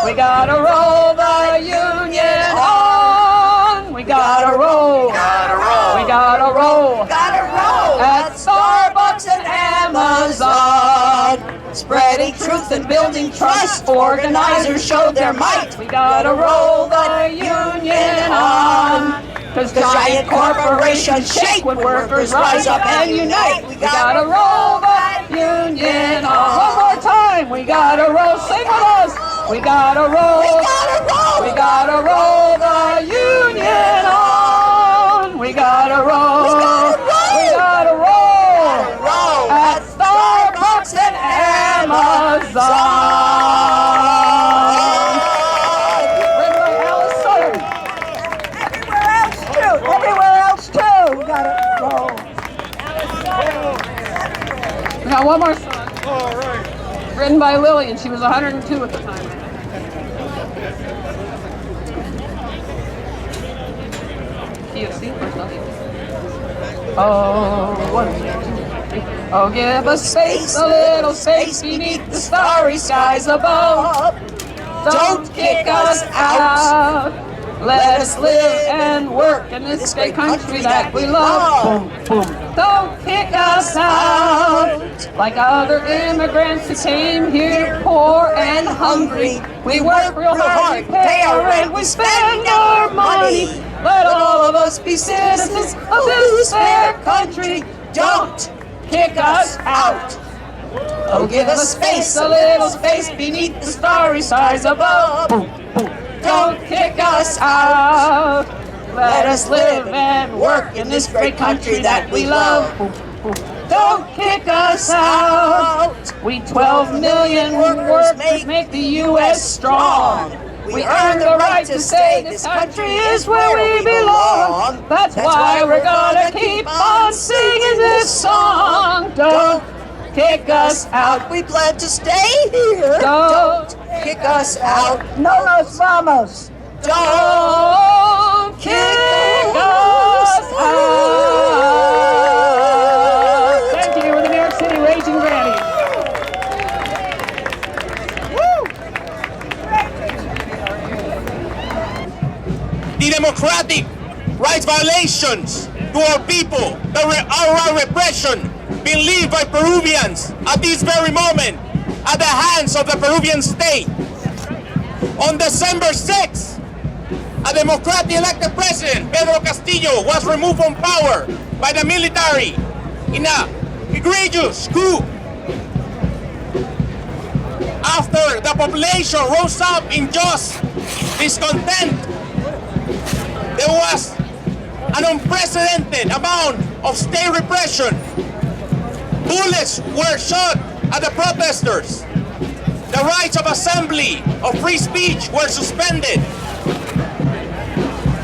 We gotta roll the union on. We gotta roll. We gotta roll. We gotta roll. Gotta roll. At Starbucks and Amazon. Spreading truth and building trust, organizers showed their might. We gotta roll the union on. Cause giant corporations shake when workers rise up and unite. We gotta roll the union on. One more time. We gotta roll. Sing with us. We gotta roll. We gotta roll. We gotta roll the union on. We gotta roll. We gotta roll. We gotta roll. At Starbucks and Amazon. Everywhere else too. We gotta roll. We got one more song. All right. Written by Lillian. She was 102 at the time. Oh, 1, 2, 3. Oh, give us space, a little space beneath the starry skies above. Don't kick us out. Let us live and work in this great country that we love. Don't kick us out. Like other immigrants who came here poor and hungry. We work real hard, we pay our rent, we spend our money. Let all of us be citizens of this fair country. Don't kick us out. Oh, give us space, a little space beneath the starry skies above. Don't kick us out. Let us live and work in this great country that we love. Don't kick us out. We 12 million workers make the U.S. strong. We earn the right to say this country is where we belong. That's why we're gonna keep on singing this song. Don't kick us out. We plan to stay here. Don't kick us out. No nos vamos. Don't kick us out. Thank you. We're the New York City Raging Grannies. reparations to our people, our repression being lived by Peruvians at this very moment at the hands of the Peruvian state. On December 6th, a democratically elected president, Pedro Castillo, was removed from power by the military in an egregious coup. After the population rose up in just discontent, there was an unprecedented amount of state repression. Bullets were shot at the protesters. The rights of assembly, of free speech were suspended.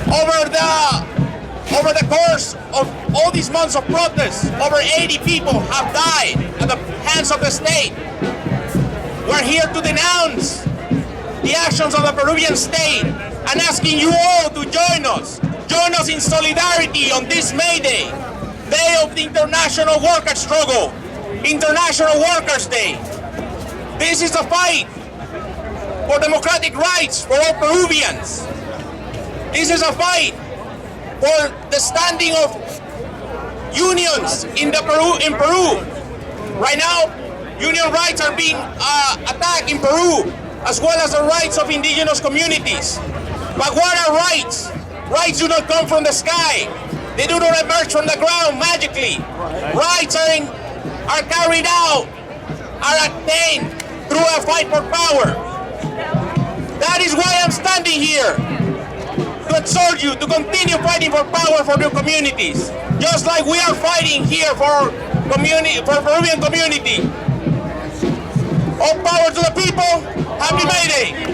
Over the course of all these months of protests, over 80 people have died at the hands of the state. We're here to denounce the actions of the Peruvian state and asking you all to join us. Join us in solidarity on this May Day, Day of the International Worker Struggle, International Workers' Day. This is a fight for democratic rights for all Peruvians. This is a fight for the standing of unions in Peru. Right now, union rights are being attacked in Peru, as well as the rights of indigenous communities. But what are rights? Rights do not come from the sky. They do not emerge from the ground magically. Rights are carried out, are attained through a fight for power. That is why I'm standing here, to exhort you to continue fighting for power for your communities, just like we are fighting here for Peruvian community. All power to the people. Happy May Day.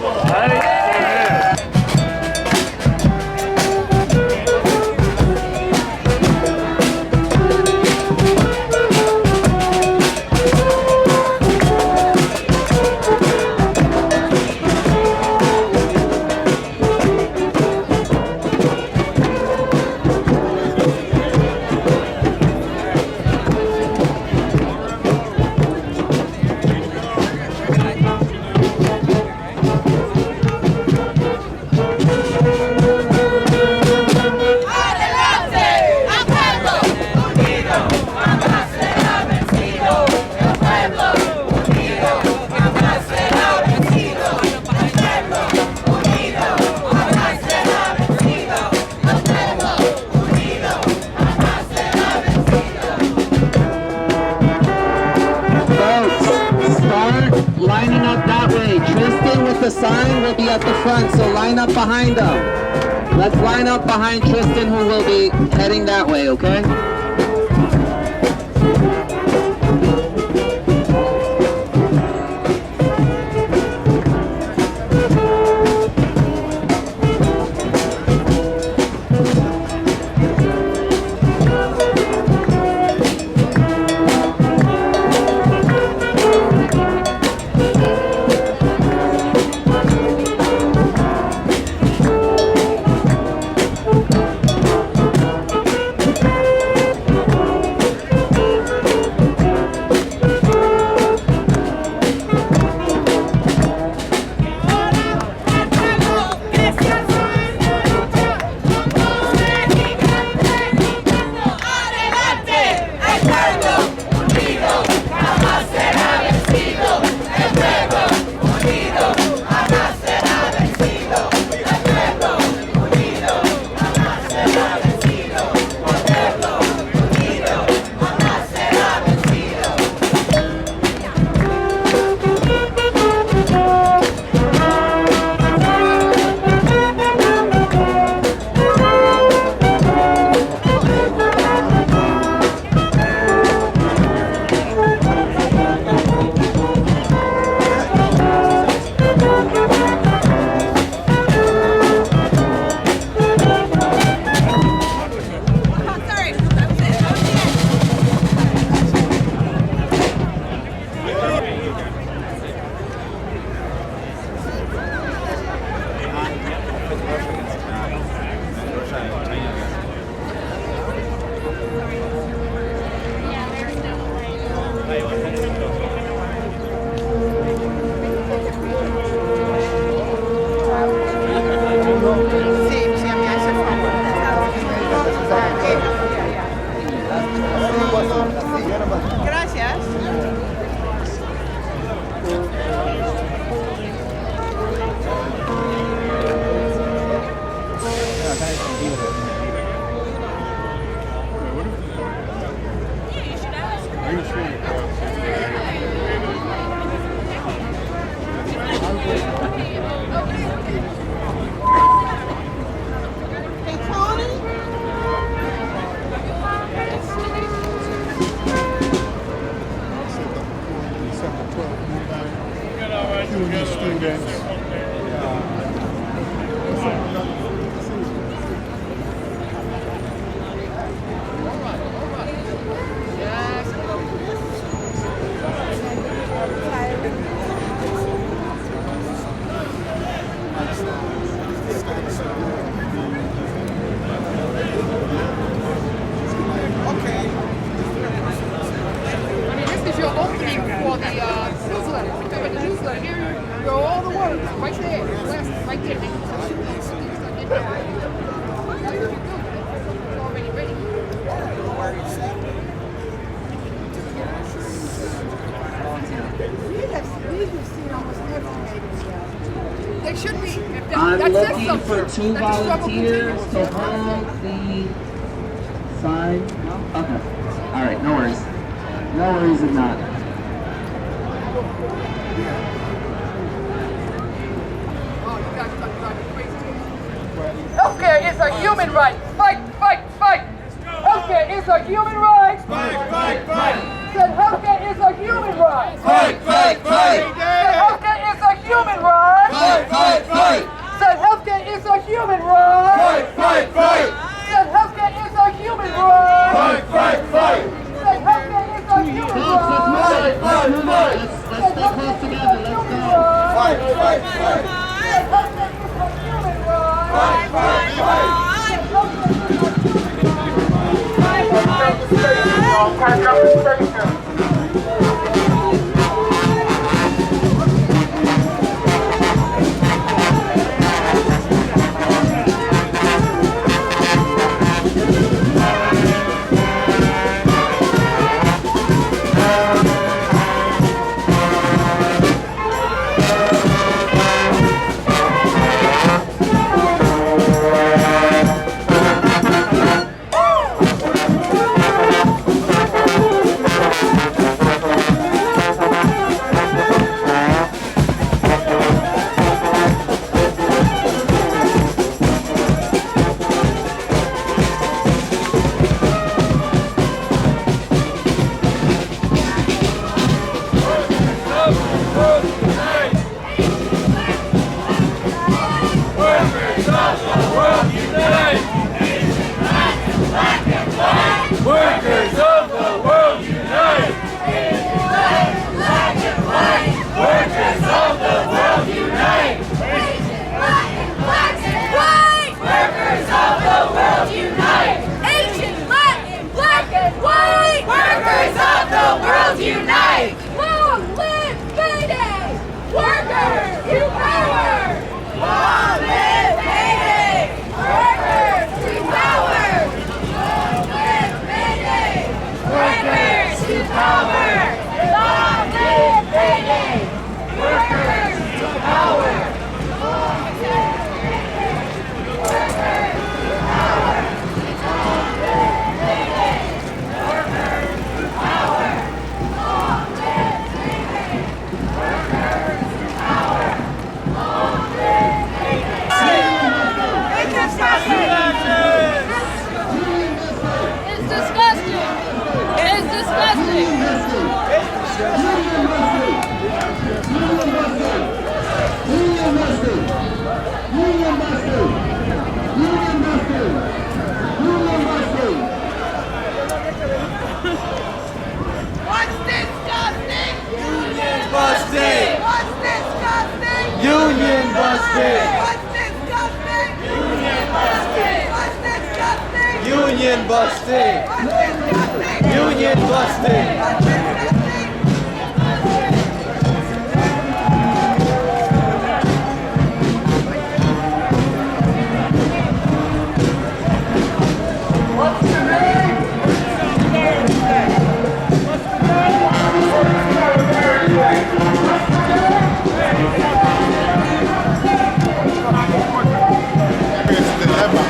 The sign will be at the front, so line up behind them. Let's line up behind Tristan, who will be heading that way, okay? I'm looking for 2 volunteers to hold the sign. Okay. All right, no worries. No worries if not. Healthcare is a human right. Fight, fight, fight. Healthcare is a human right. Fight, fight, fight. Said healthcare is a human right. Fight, fight, fight. Said healthcare is a human right. Fight, fight, fight. Said healthcare is a human right. Fight, fight, fight. Said healthcare is a human right. Fight, fight, fight. Said healthcare is a human right. Fight, fight, fight. Let's stay close together. Let's go. Fight, fight, fight. Said healthcare is a human right. Fight, fight, fight. Pack up the station. Workers of the world unite! Workers of the world unite! Black and white! Workers of the world unite! Asian, Latin, black and white! Workers of the world unite! Long live payday! Workers to power! Long live payday! Workers to power! Long live payday! Workers to power! Long live payday! Workers to power! Long live payday! Workers to power! Long live payday! Workers to power! Long live payday! Workers to power! Long live payday! It's disgusting! It's disgusting! It's disgusting! What's disgusting? Union busting! What's disgusting? Union busting! What's disgusting? Union busting! What's disgusting? Union busting! What's disgusting? Union busting! What's disgusting? It's dilemma.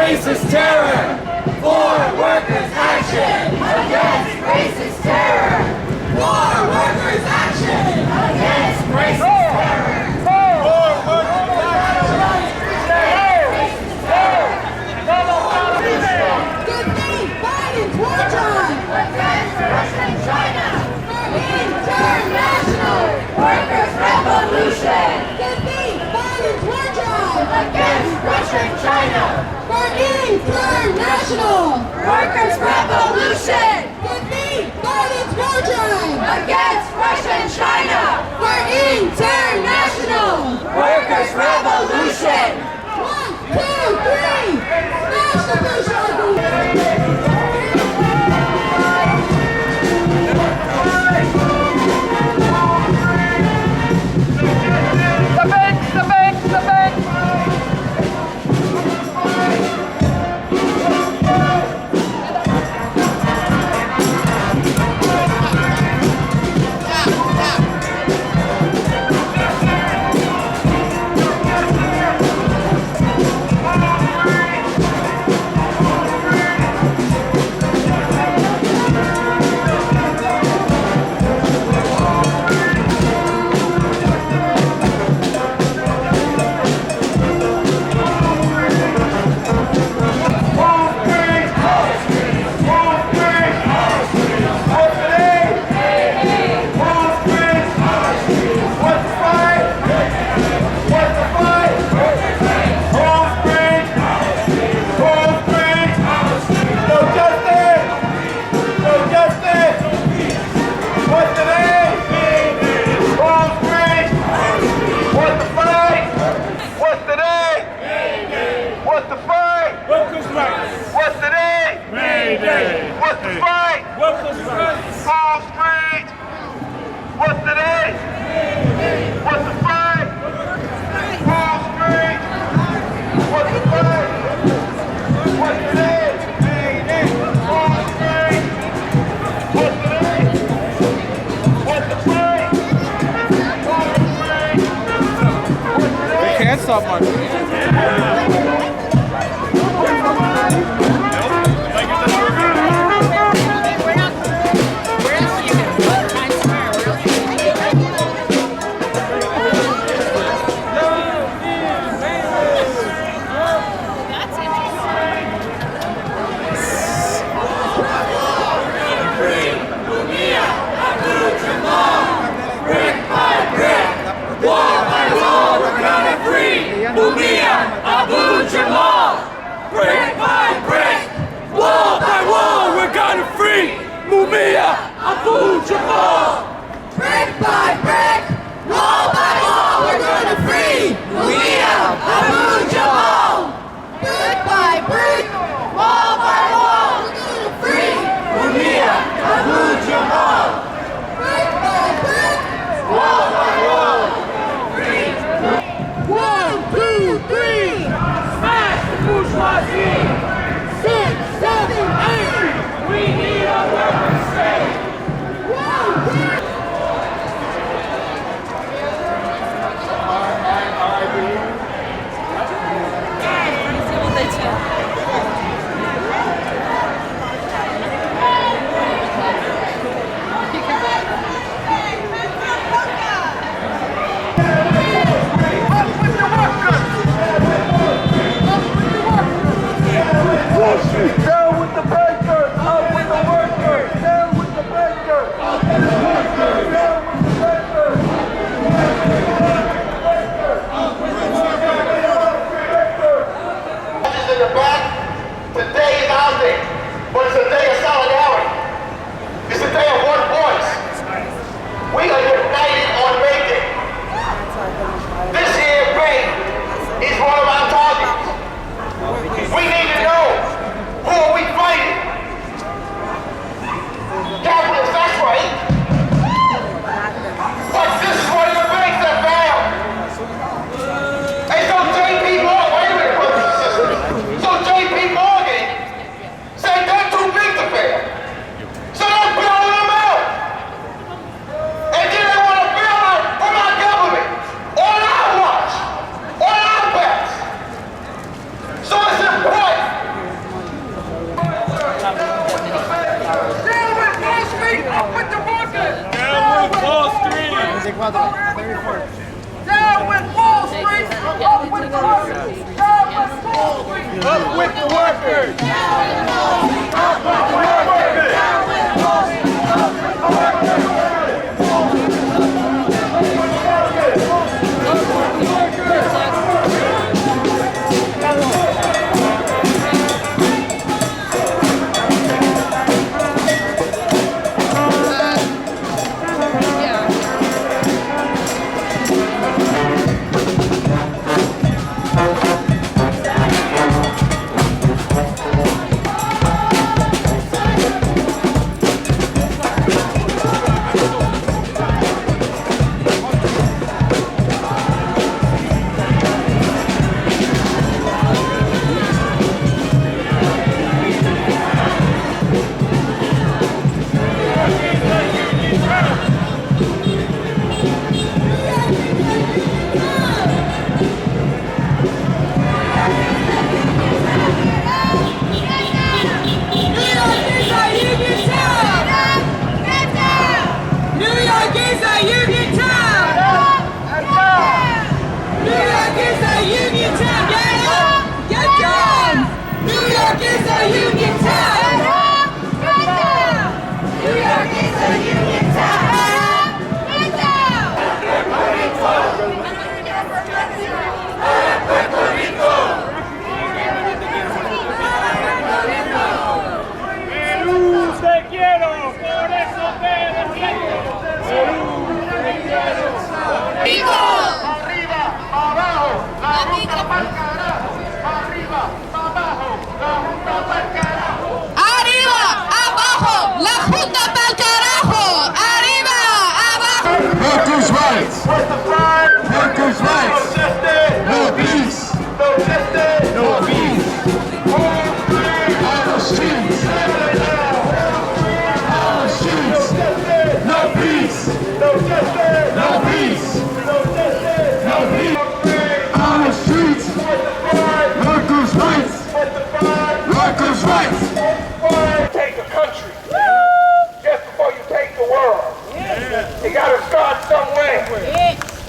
racist terror. For workers' action against racist terror. For workers' action against racist terror. For workers' action against racist terror. Defeat Biden's war drive against Russia and China. International workers' revolution. Defeat Biden's war drive against Russia and China. For international workers' revolution. Defeat Biden's war drive against Russia and China. For international workers' revolution. 1, 2, 3. Smash the patriarchy. Can't stop much. Abu Jamal! Down with Wall Street! Up with workers! Down with Wall Street! Up with the workers! Up with the workers! Down with Wall Street! Up with the workers!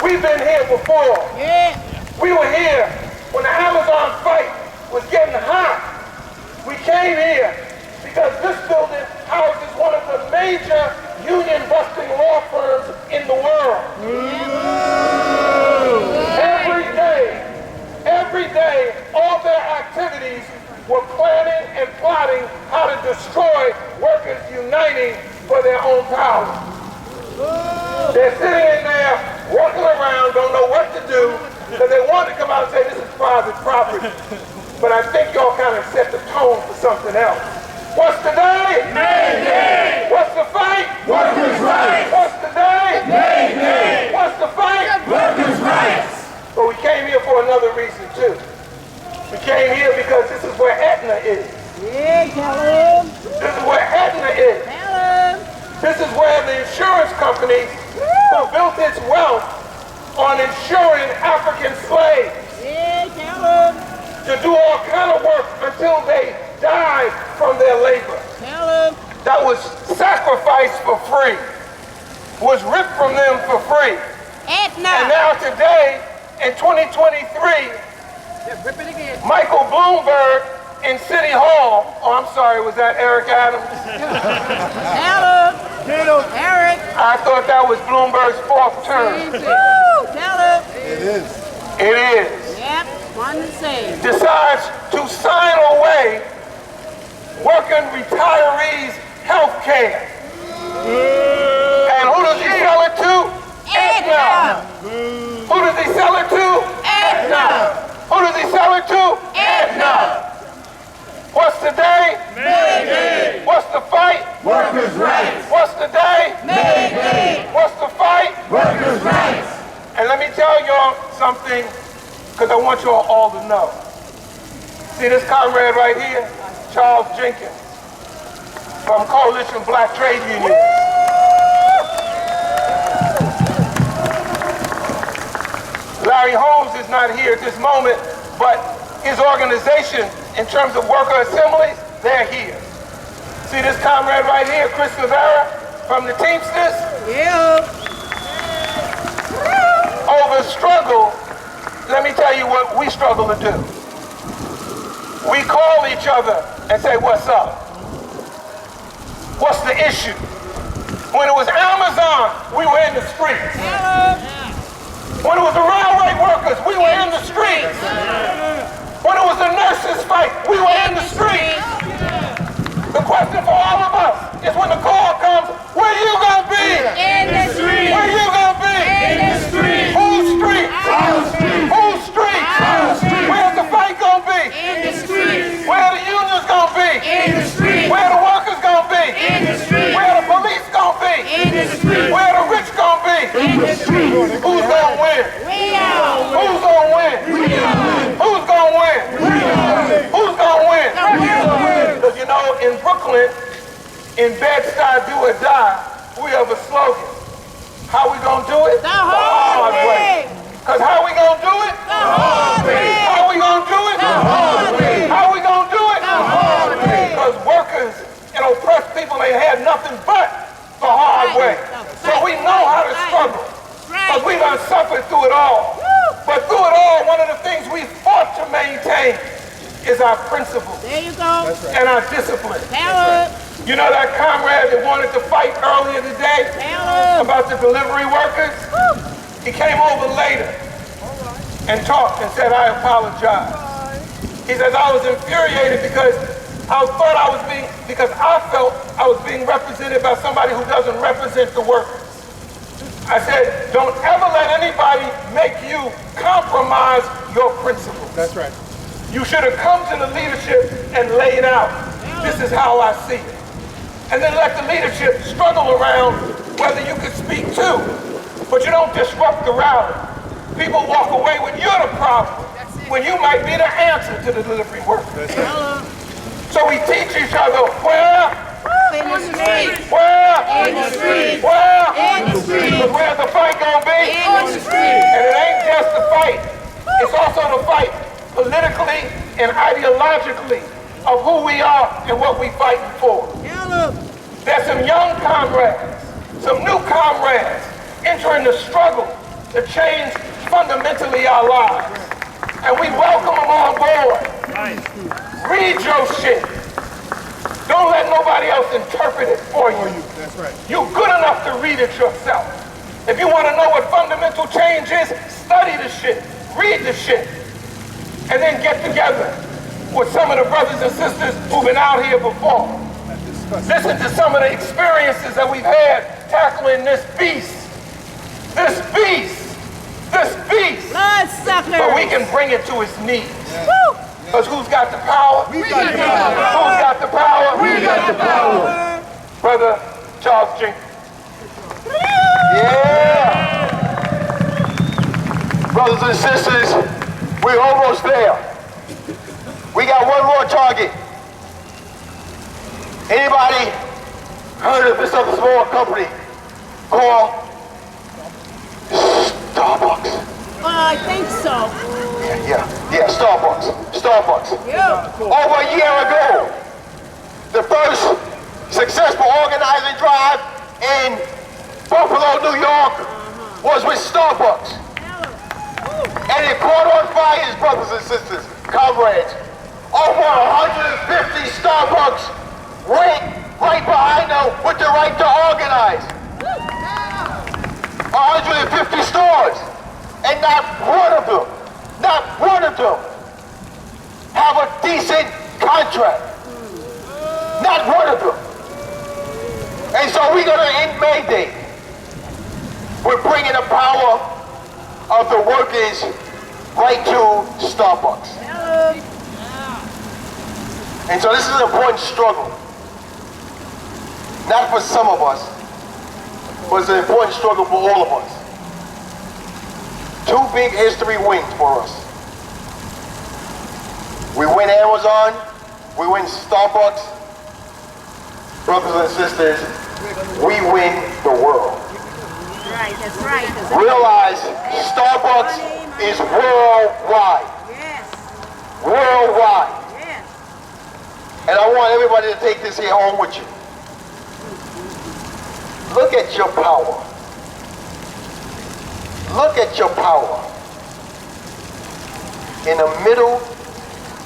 We've been here before. Yeah. We were here when the Amazon fight was getting hot. We came here because this building houses one of the major union-busting law firms in the world. Every day, all their activities were planning and plotting how to destroy workers uniting for their own power. They're sitting in there, walking around, don't know what to do, because they want to come out and say this is private property. But I think y'all kind of set the tone for something else. What's the day? May Day! What's the fight? Workers' rights! What's the day? May Day! What's the fight? Workers' rights! But we came here for another reason too. We came here because this is where Aetna is. Yeah, tell him. This is where Aetna is. Tell him. This is where the insurance company who built its wealth on insuring African slaves. Yeah, tell him. To do all kind of work until they died from their labor. Tell him. That was sacrificed for free. Was ripped from them for free. Aetna. And now today, in 2023, Michael Bloomberg in City Hall, oh I'm sorry, was that Eric Adams? Tell him. Eric. I thought that was Bloomberg's fourth term. Tell him. It is. It is. Yep, one the same. Decides to sign away working retirees' health care. And who does he sell it to? Aetna. Who does he sell it to? Aetna. Who does he sell it to? Aetna. What's the day? May Day. What's the fight? Workers' rights. What's the day? May Day. What's the fight? Workers' rights. And let me tell y'all something, because I want y'all all to know. See this comrade right here? Charles Jenkins, from Coalition Black Trade Unions. Larry Holmes is not here at this moment, but his organization, in terms of worker assemblies, they're here. See this comrade right here, Chris Rivera, from the Teamsters? Yeah. over struggle, let me tell you what we struggle to do. We call each other and say, what's up? What's the issue? When it was Amazon, we were in the streets. When it was the railway workers, we were in the streets. When it was the nurses' fight, we were in the streets. The question for all of us is when the call comes, where you gonna be? In the street. Where you gonna be? In the street. Whose street? Our street. Whose street? Our street. Where's the fight gonna be? In the street. Where the unions gonna be? In the street. Where the workers gonna be? In the street. Where the police gonna be? In the street. Where the rich gonna be? In the street. Who's gonna win? We are. Who's gonna win? We are. Who's gonna win? We are. Who's gonna win? We are. Because you know, in Brooklyn, in Bed-Stuy, do or die, we have a slogan. How we gonna do it? The hard way. Because how we gonna do it? The hard way. How we gonna do it? The hard way. How we gonna do it? The hard way. Because workers and oppressed people ain't had nothing but the hard way. So we know how to struggle. Because we done suffered through it all. But through it all, one of the things we fought to maintain is our principles. There you go. And our discipline. Power. You know that comrade that wanted to fight earlier today about the delivery workers? He came over later and talked and said, I apologize. He says, I was infuriated because I felt I was being represented by somebody who doesn't represent the workers. I said, don't ever let anybody make you compromise your principles. That's right. You should have come to the leadership and laid out, this is how I see it. And then let the leadership struggle around whether you could speak too. But you don't disrupt the rally. People walk away when you're the problem, when you might be the answer to the delivery workers. So we teach each other where? In the street. Where? In the street. Where? In the street. Because where's the fight gonna be? In the street. And it ain't just the fight. It's also the fight politically and ideologically of who we are and what we fighting for. There's some young comrades, some new comrades entering the struggle to change fundamentally our lives. And we welcome them on board. Read your shit. Don't let nobody else interpret it for you. That's right. You're good enough to read it yourself. If you want to know what fundamental change is, study the shit, read the shit, and then get together with some of the brothers and sisters who've been out here before. Listen to some of the experiences that we've had tackling this beast. This beast. This beast. Bloodsucker. But we can bring it to its knees. Because who's got the power? We got the power. Who's got the power? We got the power. Brother Charles Jenkins. Yeah. Brothers and sisters, we're almost there. We got one more target. Anybody heard of this other small company called Starbucks? I think so. Yeah, Starbucks. Yeah. Over a year ago, the first successful organizing drive in Buffalo, New York was with Starbucks. And it caught on fire, brothers and sisters, comrades. Over 150 Starbucks went right behind them with the right to organize. 150 stores. And not one of them have a decent contract. Not one of them. And so we're going to end May Day. We're bringing the power of the workers right to Starbucks. And so this is an important struggle. Not for some of us, but it's an important struggle for all of us. Two big history wins for us. We win Amazon, we win Starbucks. Brothers and sisters, we win the world. That's right. Realize Starbucks is worldwide. Yes. Worldwide. Yes. And I want everybody to take this here home with you. Look at your power. Look at your power. In the middle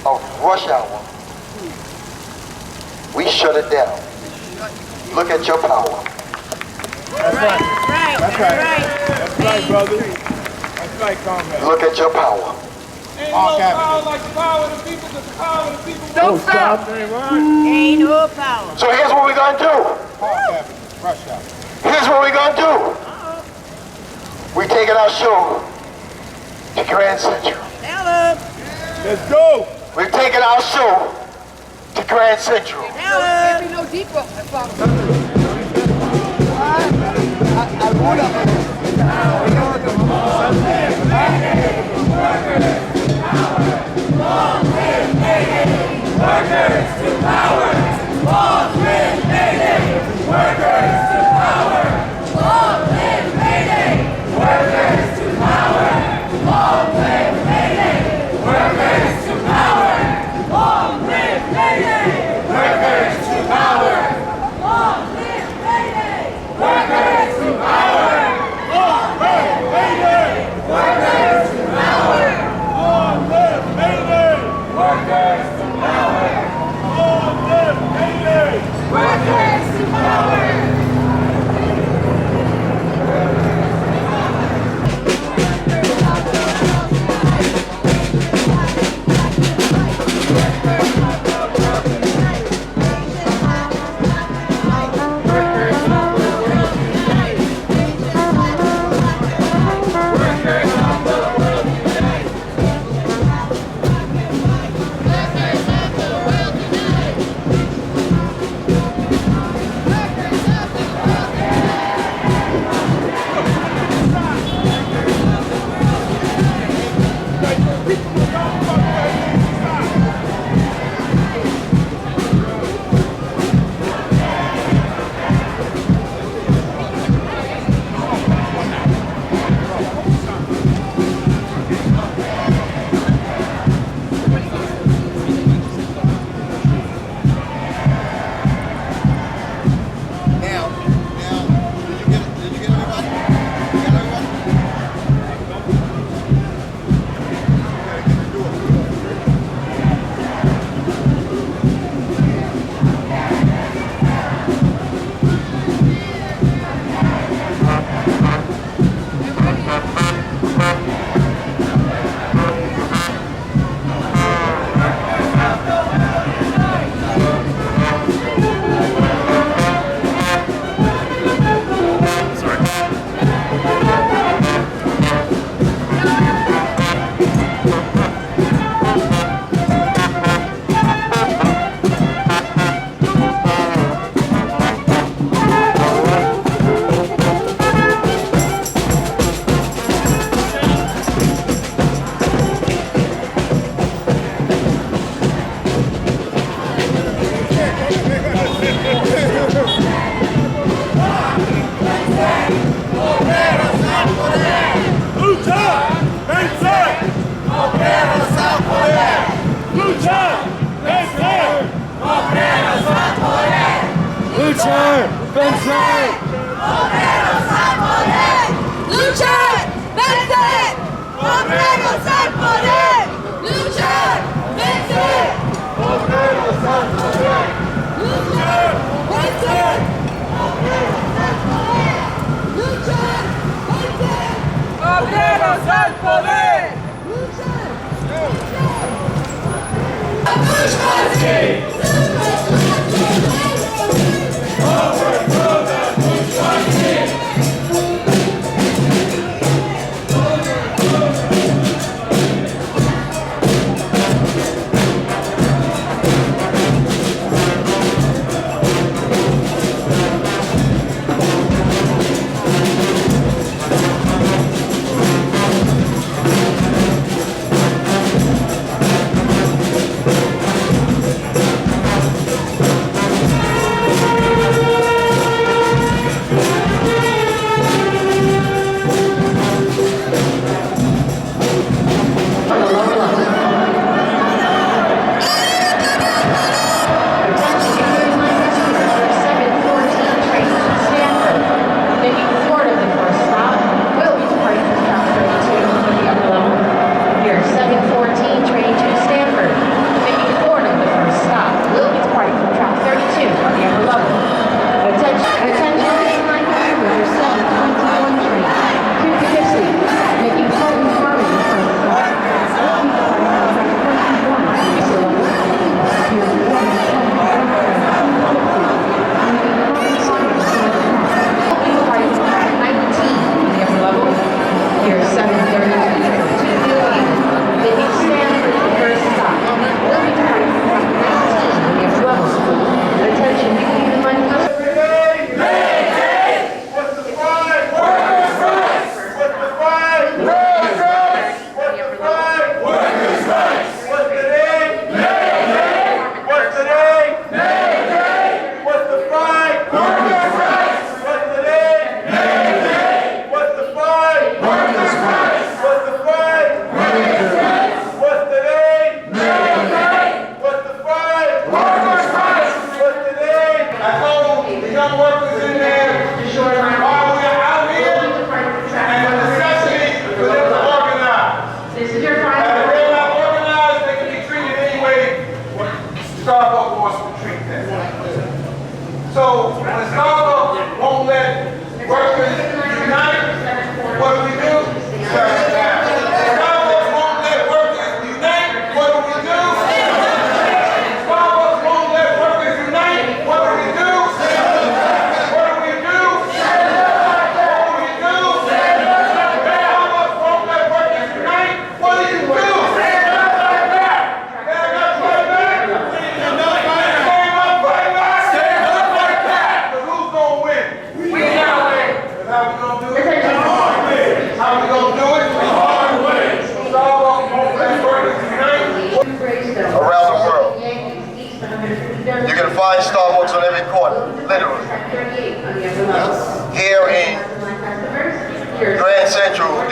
of rush hour, we shut it down. Look at your power. That's right. That's right. That's right, brother. That's right, comrade. Look at your power. Ain't no power like the power of the people, because the power of the people don't stop. Ain't no power. So here's what we're going to do. Here's what we're going to do. We're taking our show to Grand Central. Let's go. We're taking our show to Grand Central. Can't be no deeper.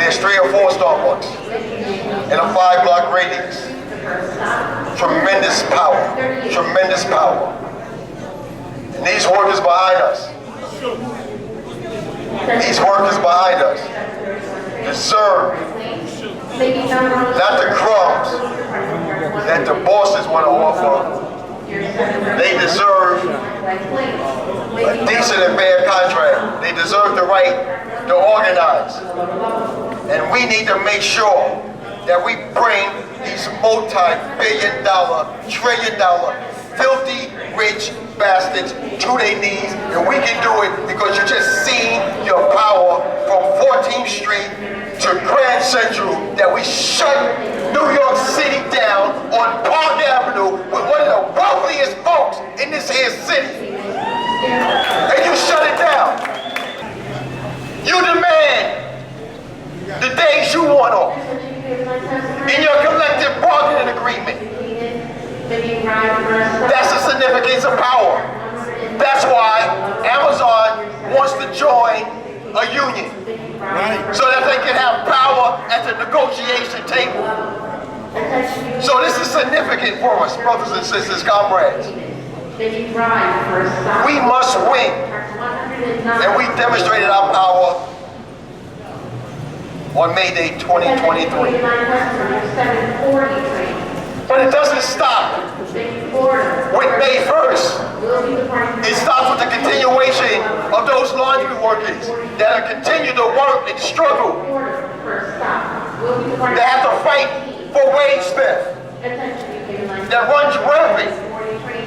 there's 3 or 4 Starbucks in a 5-block radius. Tremendous power, tremendous power. And these workers behind us, deserve not the crumbs that the bosses want to offer. They deserve a decent and fair contract. They deserve the right to organize. And we need to make sure that we bring these multi-billion-dollar, trillion-dollar, filthy rich bastards to their knees, and we can do it because you just seen your power from 14th Street to Grand Central, that we shut New York City down on Park Avenue with one of the wealthiest folks in this here city. And you shut it down. You demand the days you want off in your collective bargaining agreement. That's the significance of power. That's why Amazon wants to join a union, so that they can have power at the negotiation table. So this is significant for us, brothers and sisters, comrades. We must win, and we demonstrated our power on May Day 2023. But it doesn't stop with May 1st. It stops with the continuation of those laundry workers that are continue to work and struggle. They have to fight for wage theft that runs rampant.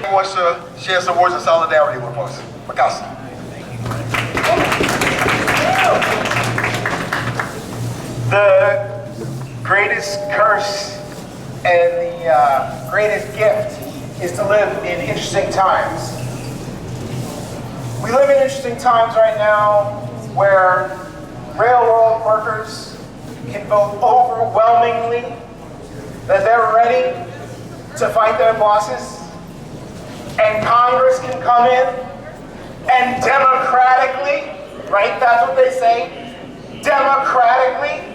He wants to share some words of solidarity with us. Makasi. The greatest curse and the greatest gift is to live in interesting times. We live in interesting times right now where railroad workers can vote overwhelmingly that they're ready to fight their bosses, and Congress can come in and democratically, right, that's what they say, democratically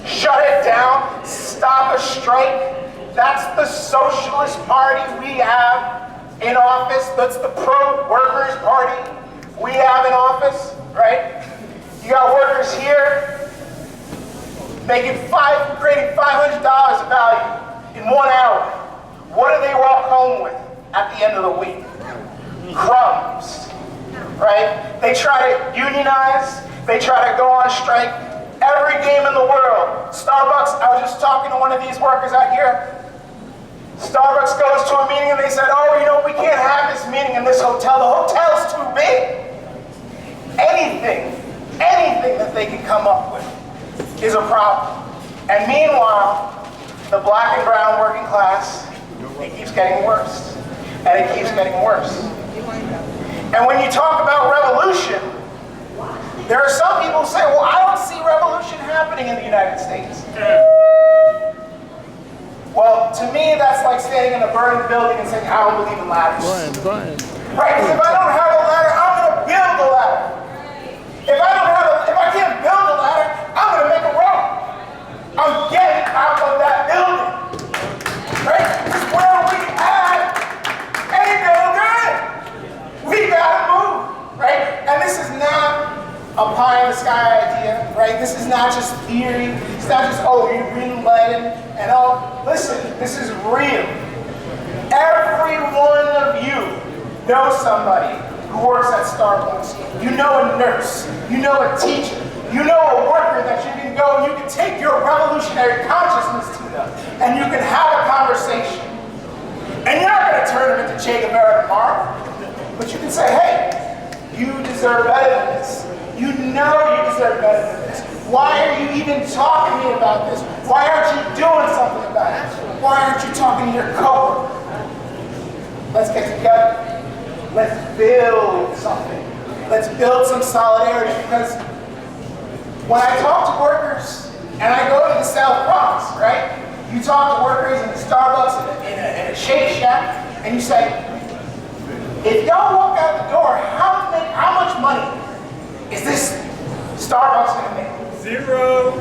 shut it down, stop a strike. That's the Socialist Party we have in office. That's the pro-workers party we have in office, right? You got workers here making creating $500 of value in 1 hour. What do they walk home with at the end of the week? Crumbs, right? They try to unionize, they try to go on strike. Every game in the world. Starbucks, I was just talking to one of these workers out here. Starbucks goes to a meeting and they said, oh, you know, we can't have this meeting in this hotel. The hotel's too big. Anything that they can come up with is a problem. And meanwhile, the black and brown working class, it keeps getting worse. And it keeps getting worse. And when you talk about revolution, there are some people who say, well, I don't see revolution happening in the United States. Well, to me, that's like standing in a burning building and saying, I don't believe in ladders. Right? Because if I don't have a ladder, I'm going to build a ladder. If I can't build a ladder, I'm going to make a rope. I'm getting out of that building. Right? Because where we at ain't no good. We got to move. Right? And this is not a pie in the sky idea, right? This is not just theory. It's not just, oh, you're reading Latin and oh, listen, this is real. Every one of you knows somebody who works at Starbucks. You know a nurse. You know a teacher. You know a worker that you can go and you can take your revolutionary consciousness to them and you can have a conversation. And you're not going to turn them into Che Guevara tomorrow, but you can say, hey, you deserve better than this. You know you deserve better than this. Why are you even talking to me about this? Why aren't you doing something about it? Why aren't you talking to your coworker? Let's get together. Let's build something. Let's build some solidarity, because when I talk to workers, and I go to the South Bronx, right? You talk to workers in the Starbucks, in a Shake Shack, and you say, if y'all walk out the door, how much money is this Starbucks going to make? Zero.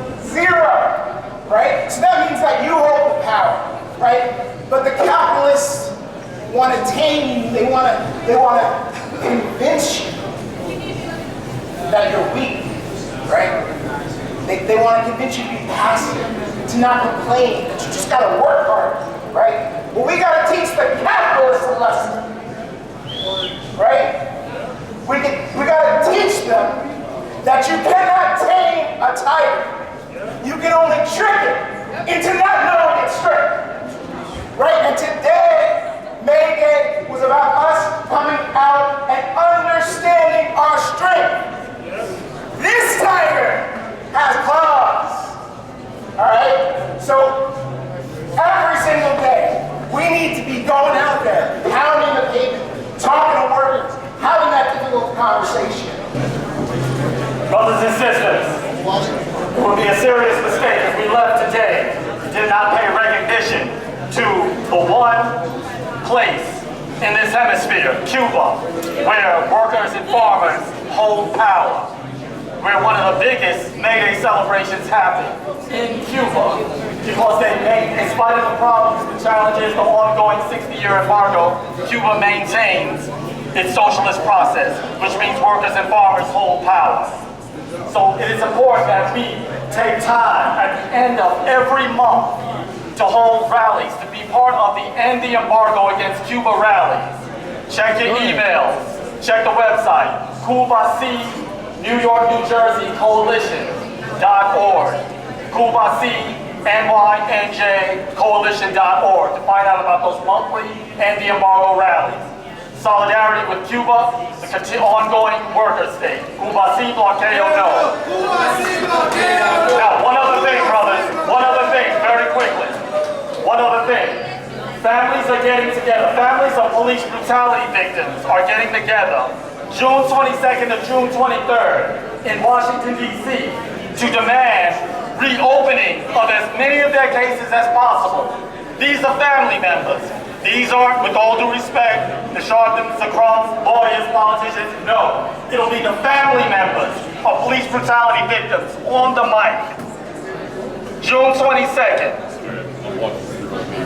Right? So that means that you hold the power, right? But the capitalists want to tame you. They want to convince you that you're weak, right? They want to convince you to be passive, to not complain, that you just got to work hard, right? Well, we got to teach the capitalists a lesson, right? We got to teach them that you cannot tame a tiger. You can only trick it into not knowing its strength, right? And today, May Day was about us coming out and understanding our strength. This tiger has claws, all right? So every single day, we need to be going out there, pounding the pavement, talking to workers, having that difficult conversation. Brothers and sisters, it would be a serious mistake if we left today and did not pay recognition to the one place in this hemisphere, Cuba, where workers and farmers hold power, where one of the biggest May Day celebrations happen in Cuba, because they make, in spite of the problems, the challenges, the ongoing 60-year embargo, Cuba maintains its socialist process, which means workers and farmers hold power. So it is important that we take time at the end of every month to hold rallies, to be part of the End the Embargo Against Cuba rallies. Check your emails, check the website, Cubasi, New York, New Jersey Coalition.org, Cubasi, NYNJ Coalition.org to find out about those monthly End the Embargo rallies. Solidarity with Cuba, the ongoing worker state. Cubasi, bloqueo, no. Now, one other thing, brothers, one other thing, very quickly. One other thing. Families are getting together. Families of police brutality victims are getting together June 22nd to June 23rd in Washington, D.C. to demand reopening of as many of their cases as possible. These are family members. These aren't, with all due respect, the Sharptons, the Crumps, lawyers, politicians. No, it'll be the family members of police brutality victims on the mic. June 22nd.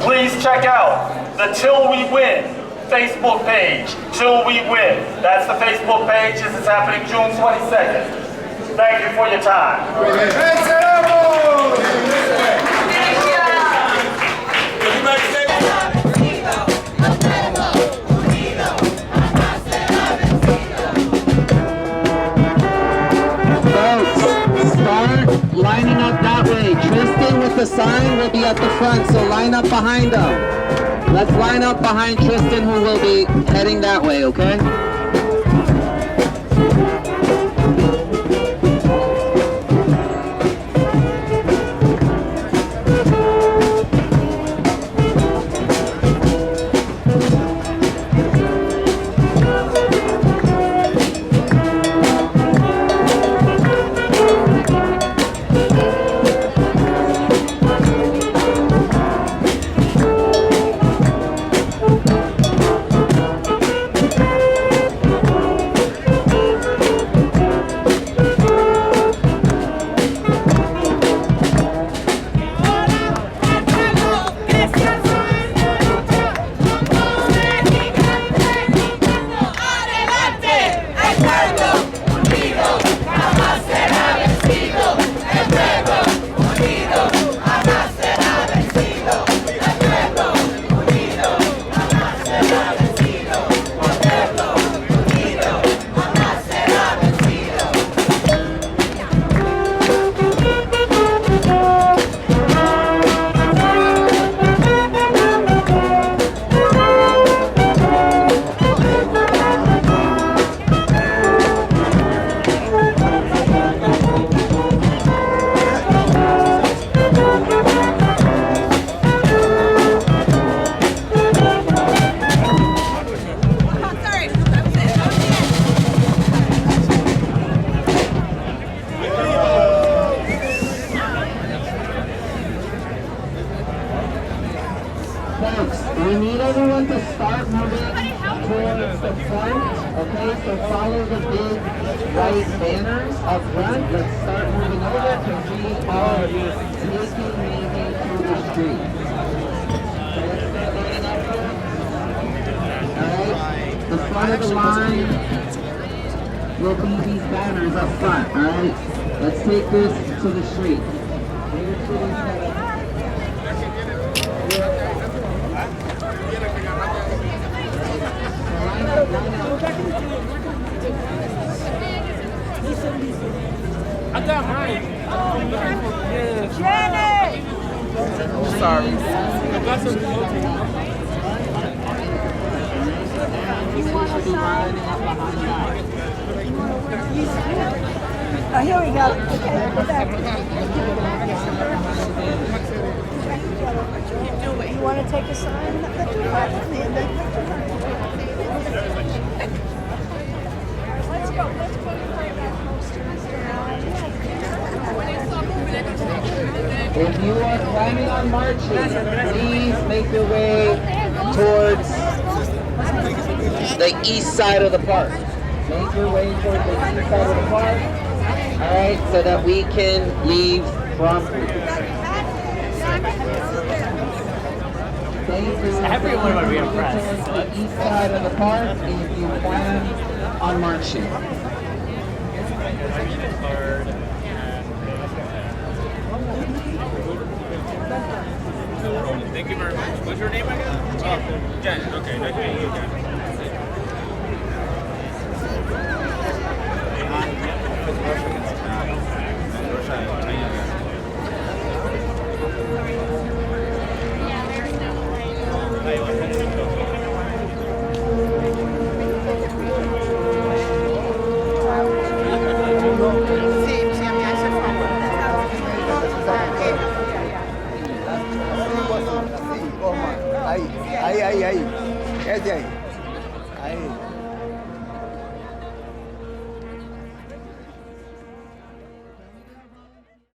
Please check out the Till We Win Facebook page. Till We Win. That's the Facebook page. This is happening June 22nd. Thank you for your time. Lining up that way. Tristan with the sign will be at the front, so line up behind him. Let's line up behind Tristan, who will be heading that way, okay? We need everyone to start moving towards the front, okay? So follow the big white banners up front. Let's start moving over to are taking me to the street. Alright? The front of the line will be these banners up front, alright? Let's take this to the street. I got mine. Jenny! Sorry. I got some Oh, here we go. Okay, you want to take a sign? Let's go. Let's put it right back closer. If you are planning on marching, please make your way towards the east side of the park. Make your way towards the east side of the park, alright, so that we can leave promptly. Thank you. Everyone would be impressed. Towards the east side of the park if you plan on marching. Thank you very much. What's your name again? Jen. Okay, nice to meet you, Jen. Ahí. Ese ahí. Ahí.